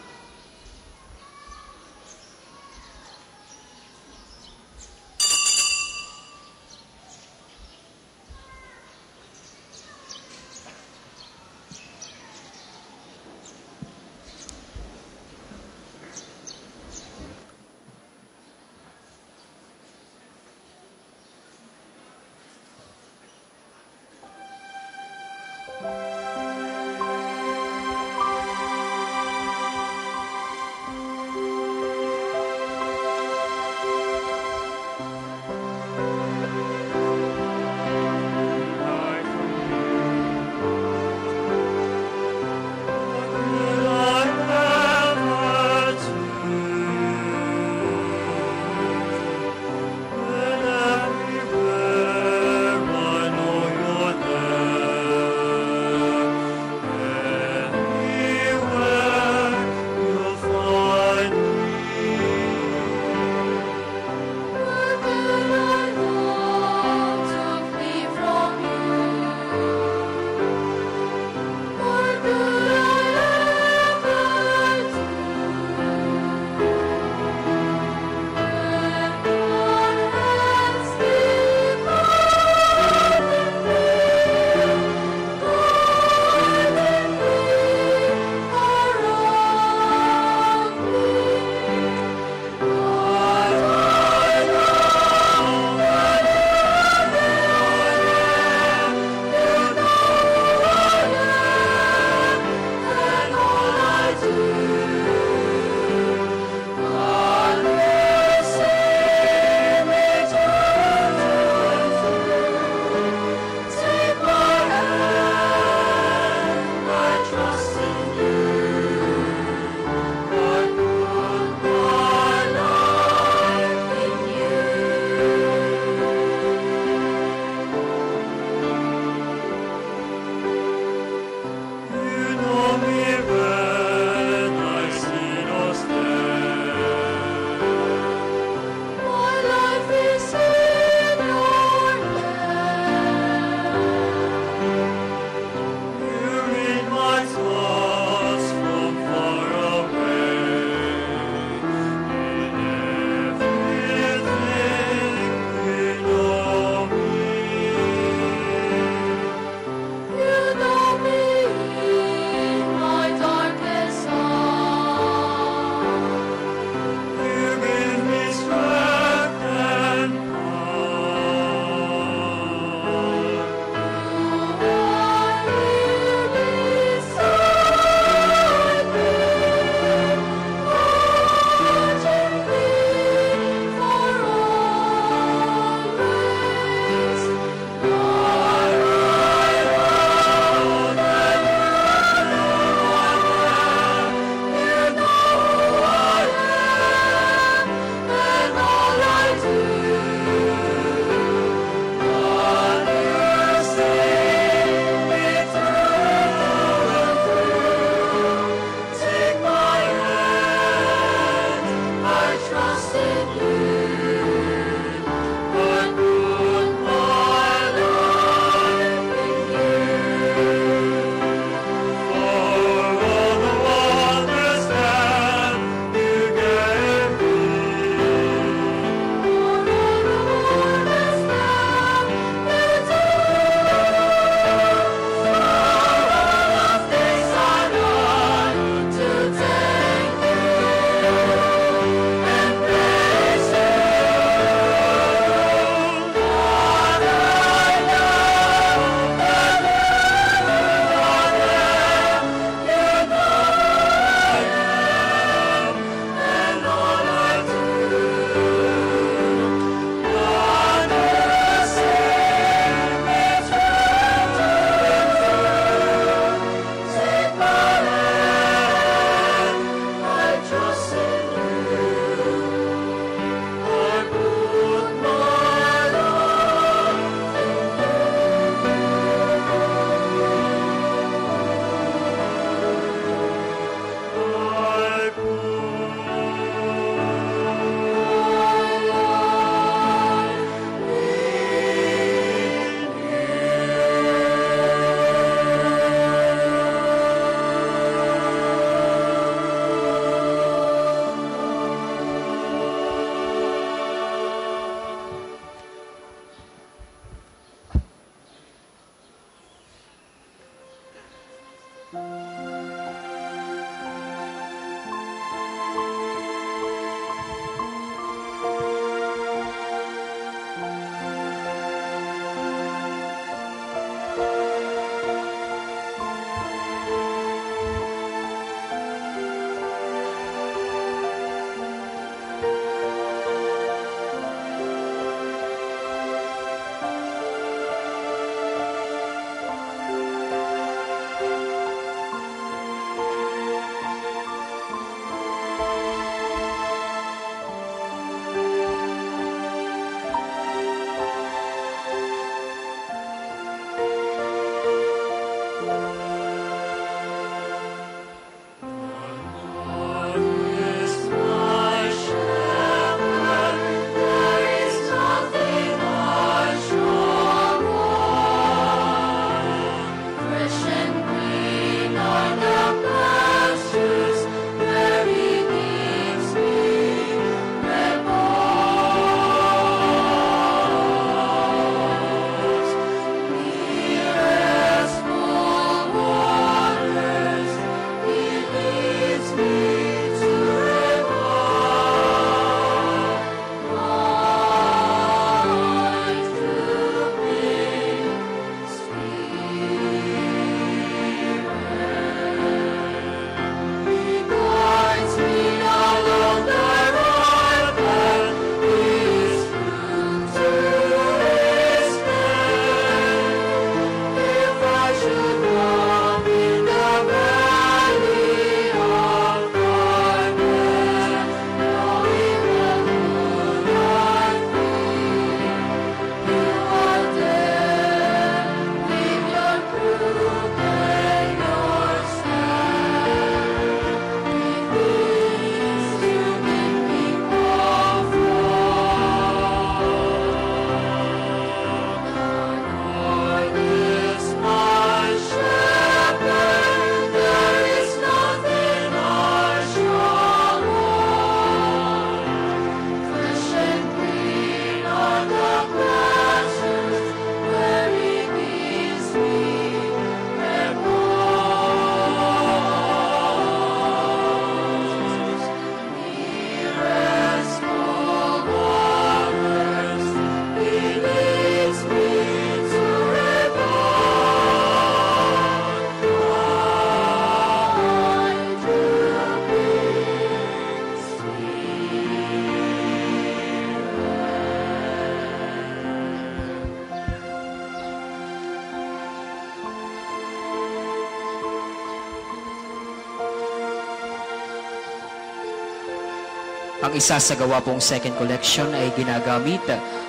Ang isa sa gawa pong second collection ay ginagamit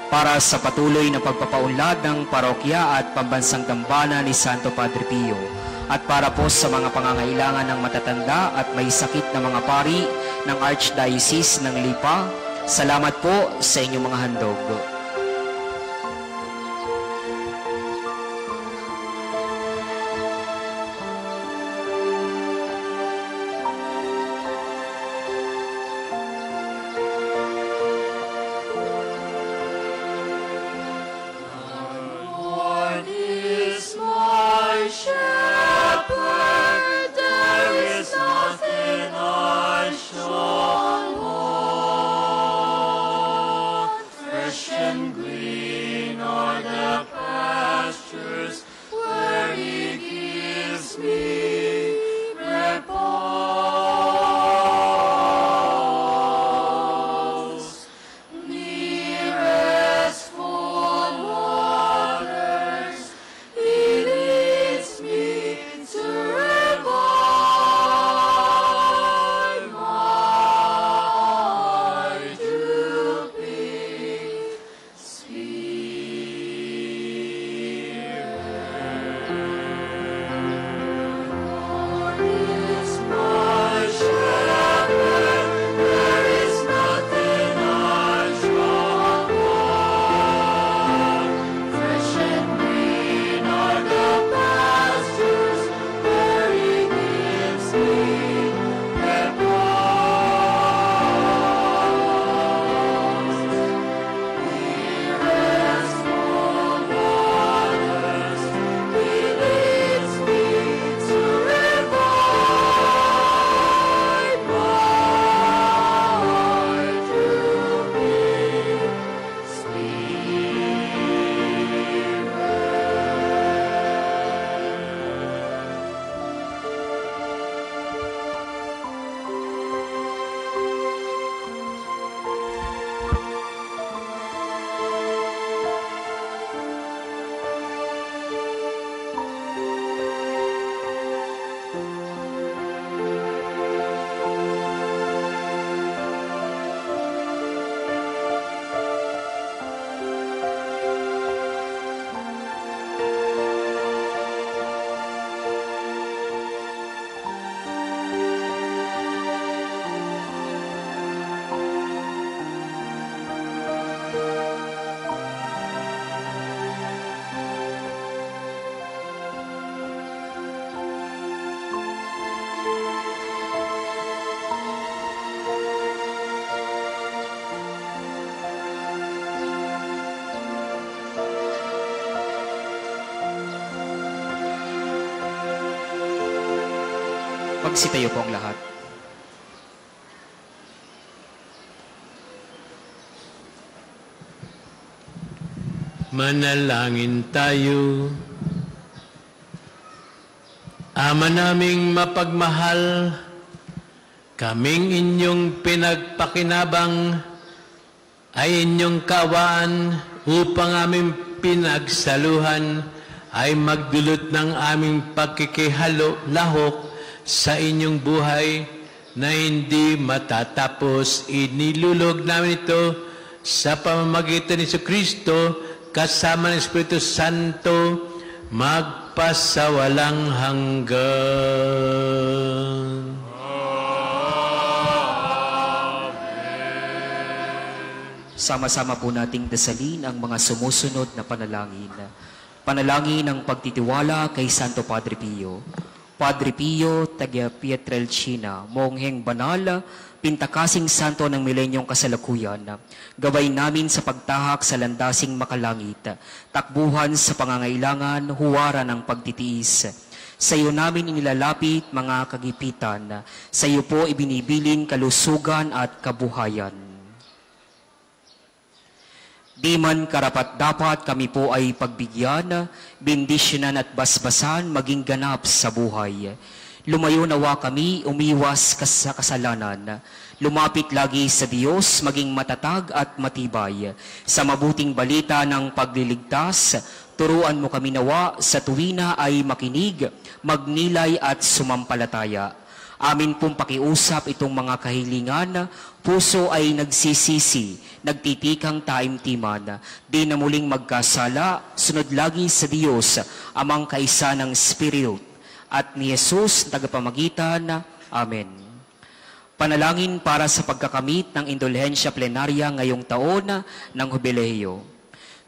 para sa patuloy na pagpapaunlad ng parokya at pambansang dambana ni Santo Padre Pio at para po sa mga pangangailangan ng matatanda at may sakit na mga pari ng Archdiocese ng Lipa. Salamat po sa inyong mga handog. Fresh Magsitayo po ang lahat. Manalangin tayo. Ama naming mapagmahal, kaming inyong pinagpakinabang ay inyong kawaan upang aming pinagsaluhan ay magdulot ng aming pagkikihalo-lahok sa inyong buhay na hindi matatapos. Inilulog namin ito sa pamamagitan ni Kristo kasama ng Espiritu Santo magpasawalang hanggan. Sama-sama po nating dasalin ang mga sumusunod na panalangin. Panalangin ng pagtitiwala kay Santo Padre Pio. Padre Pio, taga Pietrelcina, mongheng banal, pintakasing santo ng milenyong kasalukuyan, gabay namin sa pagtahak sa landasing makalangit, takbuhan sa pangangailangan, huwara ng pagtitiis. Sa iyo namin inilalapit mga kagipitan, sa iyo po ibinibilin kalusugan at kabuhayan. Di man karapat-dapat kami po ay pagbigyan, bendisyonan at basbasan maging ganap sa buhay. Lumayo nawa kami, umiwas sa kasalanan. Lumapit lagi sa Diyos, maging matatag at matibay. Sa mabuting balita ng pagliligtas, turuan mo kami nawa sa tuwina ay makinig, magnilay at sumampalataya. Amin pong pakiusap itong mga kahilingan, puso ay nagsisisi, nagtitikang taimtiman, di na muling magkasala, sunod lagi sa Diyos, amang kaisa ng Espiritu, at ni Jesus, tagapamagitan. Amen. Panalangin para sa pagkakamit ng indulhensya plenarya ngayong taon ng Jubileo.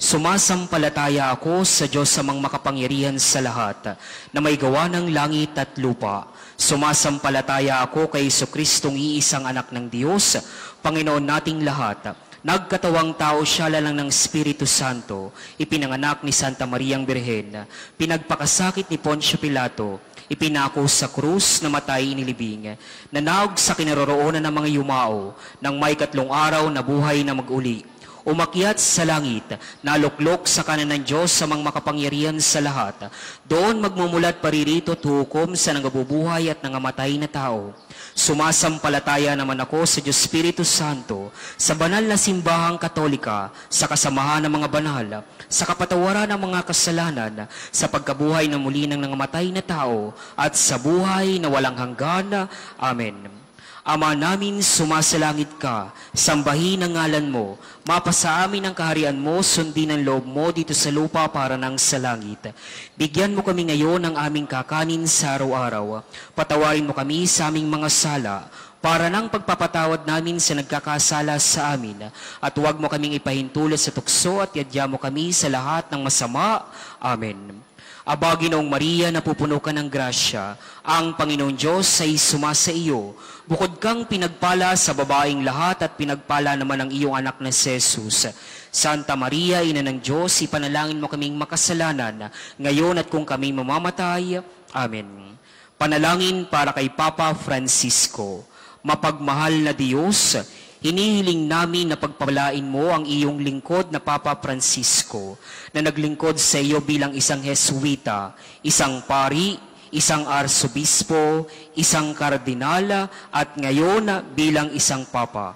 Sumasampalataya ako sa Diyos amang makapangyarihan sa lahat, na may gawa ng langit at lupa. Sumasampalataya ako kay Jesucristong iisang anak ng Diyos, Panginoon nating lahat. Nagkatawang tao siya lang ng Espiritu Santo, ipinanganak ni Santa Mariang Birhen, pinagpakasakit ni Poncio Pilato, ipinako sa krus, namatay inilibing, nanawag sa kinaroroonan ng mga yumao, nang may 3 araw na buhay na mag-uli. Umakyat sa langit, naluklok sa kanan ng Diyos sa mga makapangyarihan sa lahat. Doon magmumulat paririto tukom sa nangabubuhay at nangamatay na tao. Sumasampalataya naman ako sa Diyos Espiritu Santo, sa banal na simbahang katolika, sa kasamahan ng mga banal, sa kapatawaran ng mga kasalanan, sa pagkabuhay na muli ng nangamatay na tao, at sa buhay na walang hanggan. Amen. Ama namin, sumasalangit ka, sambahin ang ngalan mo, mapasa amin ang kaharian mo, sundin ang loob mo dito sa lupa para nang sa langit. Bigyan mo kami ngayon ng aming kakanin sa araw-araw. Patawarin mo kami sa aming mga sala, para nang pagpapatawad namin sa nagkakasala sa amin. At huwag mo kaming ipahintulot sa tukso at yadya mo kami sa lahat ng masama. Amen. Aba, Ginoong Maria, napupuno ka ng grasya, ang Panginoong Diyos ay sumasa iyo. Bukod kang pinagpala sa babaeng lahat at pinagpala naman ang iyong anak na si Jesus. Santa Maria, Ina ng Diyos, ipanalangin mo kaming makasalanan, ngayon at kung kami mamamatay. Amen. Panalangin para kay Papa Francisco. Mapagmahal na Diyos, hinihiling namin na pagpalain mo ang iyong lingkod na Papa Francisco, na naglingkod sa iyo bilang isang Jesuita, isang pari, isang arsobispo, isang kardinal, at ngayon bilang isang papa.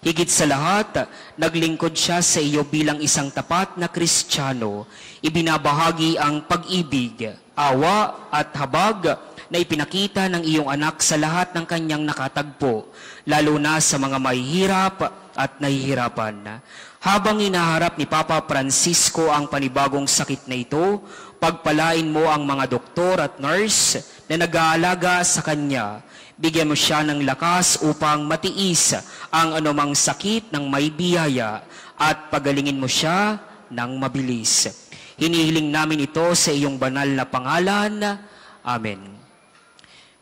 Higit sa lahat, naglingkod siya sa iyo bilang isang tapat na Kristiyano, ibinabahagi ang pag-ibig, awa at habag na ipinakita ng iyong anak sa lahat ng kanyang nakatagpo, lalo na sa mga mahihirap at nahihirapan. Habang inaharap ni Papa Francisco ang panibagong sakit na ito, pagpalain mo ang mga doktor at nurse na nag-aalaga sa kanya. Bigyan mo siya ng lakas upang matiis ang anumang sakit ng may biyaya at pagalingin mo siya ng mabilis. Hinihiling namin ito sa iyong banal na pangalan. Amen.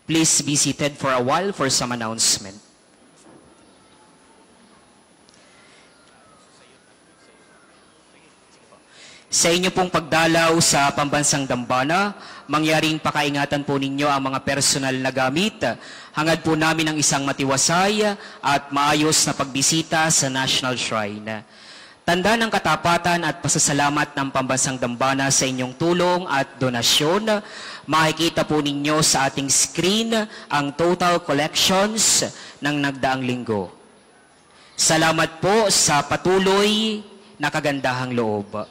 Please be seated for a while for some announcement. Sa inyo pong pagdalaw sa pambansang dambana, mangyaring pakaingatan po ninyo ang mga personal na gamit. Hangad po namin ang isang matiwasay at maayos na pagbisita sa National Shrine. Tanda ng katapatan at pasasalamat ng pambansang dambana sa inyong tulong at donasyon. Makikita po ninyo sa ating screen ang total collections ng nagdaang linggo. Salamat po sa patuloy na kagandahang loob.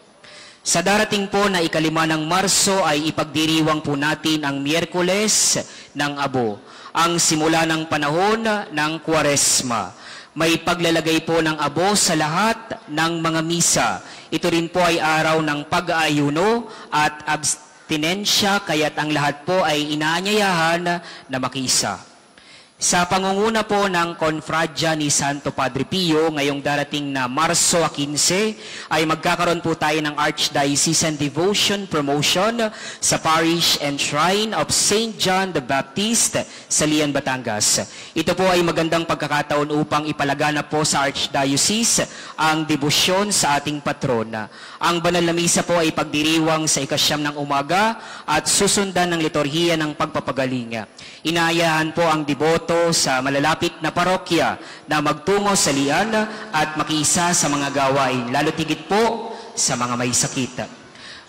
Sa darating po na 5 ng Marso ay ipagdiriwang po natin ang Miyerkules ng Abo, ang simula ng panahon ng Kwaresma. May paglalagay po ng abo sa lahat ng mga misa. Ito rin po ay araw ng pag-aayuno at abstinensya, kaya't ang lahat po ay inaanyayahan na makiisa. Sa pangunguna po ng Confradya ni Santo Padre Pio, ngayong darating na Marso 15, ay magkakaroon po tayo ng Archdiocesan Devotion Promotion sa Parish and Shrine of St. John the Baptist sa Lian, Batangas. Ito po ay magandang pagkakataon upang ipalaganap po sa Archdiocese ang debosyon sa ating patron. Ang banal na misa po ay pagdiriwang sa 9 ng umaga at susundan ng liturhiya ng pagpapagaling. Inaayahan po ang deboto sa malalapit na parokya na magtungo sa lian at makiisa sa mga gawain, lalo tigit po sa mga may sakit.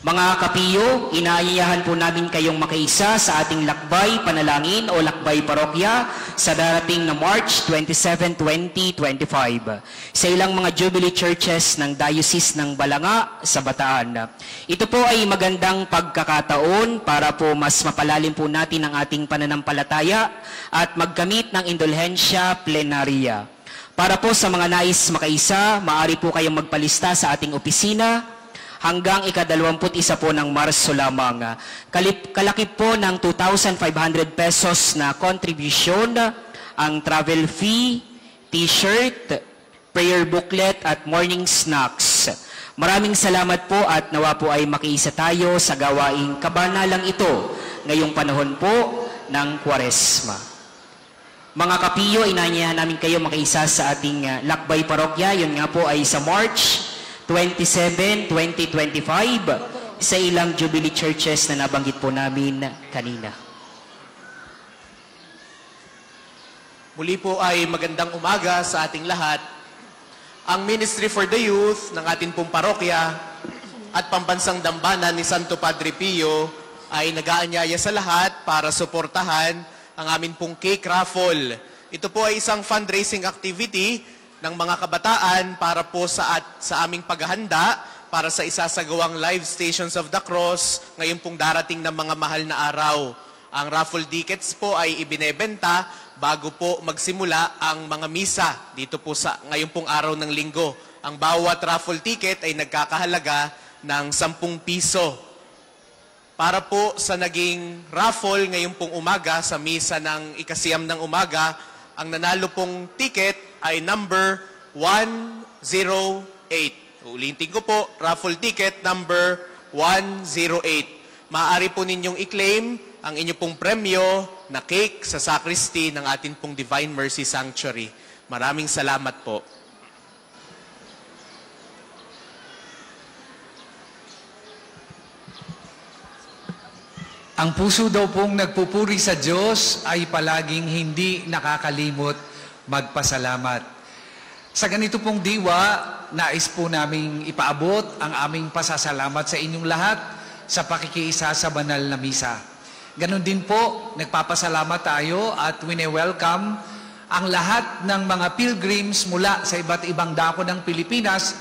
Mga kapiyo, inaayahan po namin kayong makiisa sa ating lakbay panalangin o lakbay parokya sa darating na March 27, 2025 sa ilang mga Jubilee Churches ng Diocese ng Balanga sa Bataan. Ito po ay magandang pagkakataon para po mas mapalalim po natin ang ating pananampalataya at magkamit ng indulhensya plenarya. Para po sa mga nais makaisa, maaari po kayong magpalista sa ating opisina hanggang ika-21 po ng Marso lamang. Kalakip po ng 2,500 pesos na contribution ang travel fee, t-shirt, prayer booklet at morning snacks. Maraming salamat po at nawa po ay makiisa tayo sa gawaing kabanalang ito ngayong panahon po ng Kwaresma. Mga kapiyo, inaanyayahan namin kayo makiisa sa ating lakbay parokya. Yun nga po ay sa March 27, 2025 sa ilang Jubilee Churches na nabanggit po namin kanina. Muli po ay magandang umaga sa ating lahat. Ang Ministry for the Youth ng ating pong parokya at pambansang dambana ni Santo Padre Pio ay nag-aanyaya sa lahat para suportahan ang amin pong cake raffle. Ito po ay isang fundraising activity ng mga kabataan para po sa aming paghahanda para sa isasagawang Live Stations of the Cross ngayon pong darating ng mga mahal na araw. Ang raffle tickets po ay ibinebenta bago po magsimula ang mga misa dito po sa ngayon pong araw ng linggo. Ang bawat raffle ticket ay nagkakahalaga ng 10 piso. Para po sa naging raffle ngayon pong umaga sa misa ng 9 ng umaga, ang nanalo pong ticket ay number 108. Ulitin ko po, raffle ticket number 108. Maaari po ninyong i-claim ang inyo pong premyo na cake sa sacristy ng ating pong Divine Mercy Sanctuary. Maraming salamat po. Ang puso daw pong nagpupuri sa Diyos ay palaging hindi nakakalimot magpasalamat. Sa ganito pong diwa, nais po naming ipaabot ang aming pasasalamat sa inyong lahat sa pakikiisa sa banal na misa. Ganon din po, nagpapasalamat tayo at wine-welcome ang lahat ng mga pilgrims mula sa iba't ibang dako ng Pilipinas.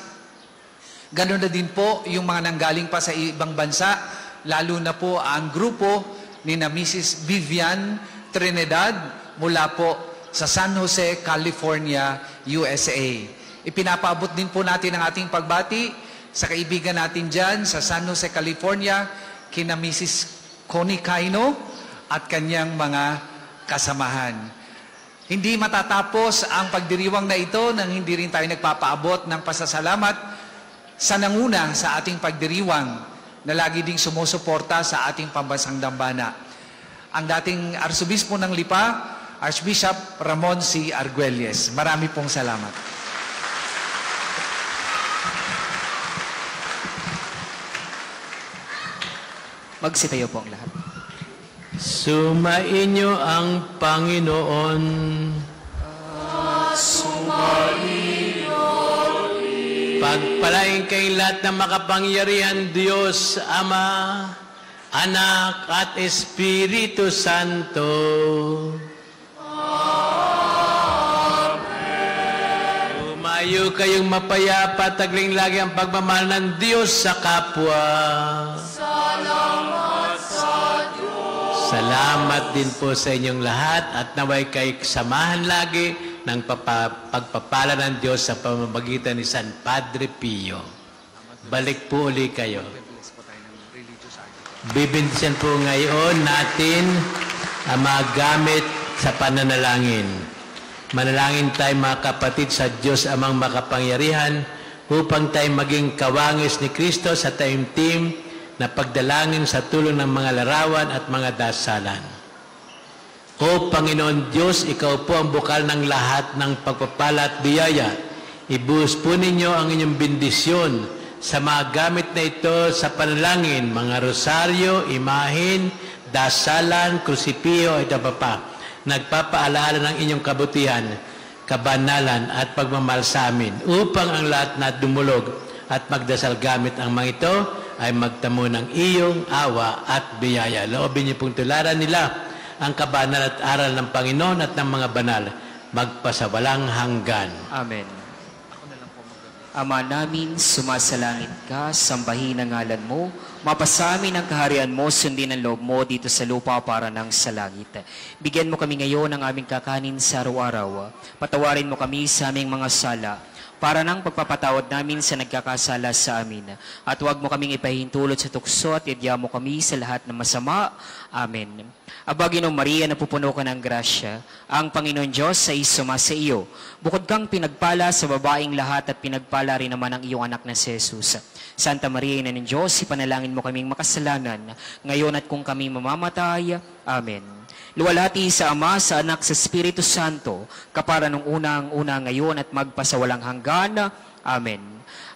Ganon na din po yung mga nanggaling pa sa ibang bansa, lalo na po ang grupo ni na Mrs. Vivian Trinidad mula po sa San Jose, California, USA. Ipinapaabot din po natin ang ating pagbati sa kaibigan natin dyan sa San Jose, California, kina Mrs. Connie Caino at kanyang mga kasamahan. Hindi matatapos ang pagdiriwang na ito nang hindi rin tayo nagpapaabot ng pasasalamat sa nanguna sa ating pagdiriwang na lagi ding sumusuporta sa ating pambansang dambana. Ang dating Arsobispo ng Lipa, Archbishop Ramon C. Arguelles. Marami pong salamat. Magsitayo po ang lahat. Sumainyo ang Panginoon. Pagpalain kay lahat ng makapangyarihan Diyos, Ama, Anak at Espiritu Santo. Amen. Umayo kayong mapayapa, tagling lagi ang pagmamahal ng Diyos sa kapwa. Salamat sa Diyos. Salamat din po sa inyong lahat at naway kay samahan lagi ng pagpapala ng Diyos sa pamamagitan ni San Padre Pio. Balik po uli kayo. Bibintisan po ngayon natin ang mga gamit sa pananalangin. Manalangin tayo mga kapatid sa Diyos amang makapangyarihan upang tayo maging kawangis ni Kristo sa taimtim na pagdalangin sa tulong ng mga larawan at mga dasalan. O Panginoon Diyos, Ikaw po ang bukal ng lahat ng pagpapala at biyaya. Ibuhos po ninyo ang inyong bendisyon sa mga gamit na ito sa panalangin, mga rosaryo, imahin, dasalan, krusipiyo, at iba pa. Nagpapaalaala ng inyong kabutihan, kabanalan at pagmamahal sa amin upang ang lahat na dumulog at magdasal gamit ang mga ito ay magtamo ng iyong awa at biyaya. Loobin niyo pong tularan nila ang kabanal at aral ng Panginoon at ng mga banal, magpasawalang hanggan. Amen. Ama namin, sumasalangit ka, sambahin ang ngalan mo, mapasa amin ang kaharian mo, sundin ang loob mo dito sa lupa para ng sa langit. Bigyan mo kami ngayon ng aming kakanin sa araw-araw. Patawarin mo kami sa aming mga sala, para ng pagpapatawad namin sa nagkakasala sa amin. At huwag mo kaming ipahintulot sa tukso at idya mo kami sa lahat ng masama. Amen. Aba, Ginoong Maria, napupuno ka ng grasya, ang Panginoon Diyos ay sumasa iyo. Bukod kang pinagpala sa babaeng lahat at pinagpala rin naman ang iyong anak na si Jesus. Santa Maria, Ina ng Diyos, ipanalangin mo kaming makasalanan, ngayon at kung kami mamamatay. Amen. Luwalhati sa Ama, sa Anak, sa Espiritu Santo, kapara nung unang-una ngayon at magpasawalang hanggan. Amen.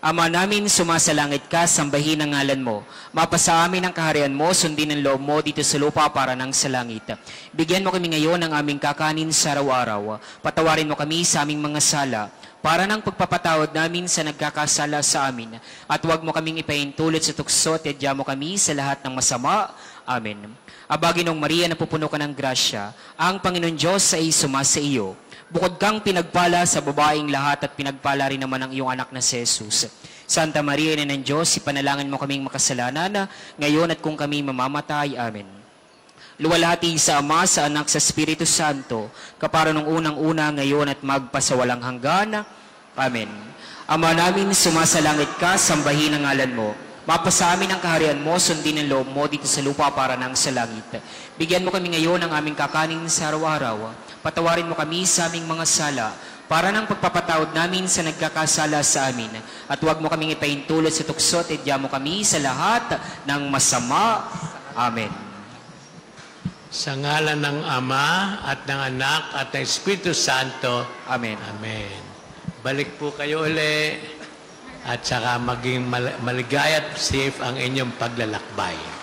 Ama namin, sumasalangit ka, sambahin ang ngalan mo. Mapasa amin ang kaharian mo, sundin ang loob mo dito sa lupa para ng sa langit. Bigyan mo kami ngayon ng aming kakanin sa araw-araw. Patawarin mo kami sa aming mga sala, para ng pagpapatawad namin sa nagkakasala sa amin. At huwag mo kaming ipahintulot sa tukso at idya mo kami sa lahat ng masama. Amen. Aba, Ginoong Maria, napupuno ka ng grasya, ang Panginoon Diyos ay sumasa iyo. Bukod kang pinagpala sa babaeng lahat at pinagpala rin naman ang iyong anak na si Jesus. Santa Maria, Ina ng Diyos, ipanalangin mo kaming makasalanan, ngayon at kung kami mamamatay. Amen. Luwalhati sa Ama, sa Anak, sa Espiritu Santo, kapara nung unang-una ngayon at magpasawalang hanggan. Amen. Ama namin, sumasalangit ka, sambahin ang ngalan mo. Mapasa amin ang kaharian mo, sundin ang loob mo dito sa lupa para ng sa langit. Bigyan mo kami ngayon ng aming kakanin sa araw-araw. Patawarin mo kami sa aming mga sala, para ng pagpapatawad namin sa nagkakasala sa amin. At huwag mo kaming ipahintulot sa tukso at idya mo kami sa lahat ng masama. Amen. Sa ngalan ng Ama at ng Anak at ng Espiritu Santo. Amen. Amen. Balik po kayo uli at saka maging maligaya at safe ang inyong paglalakbay.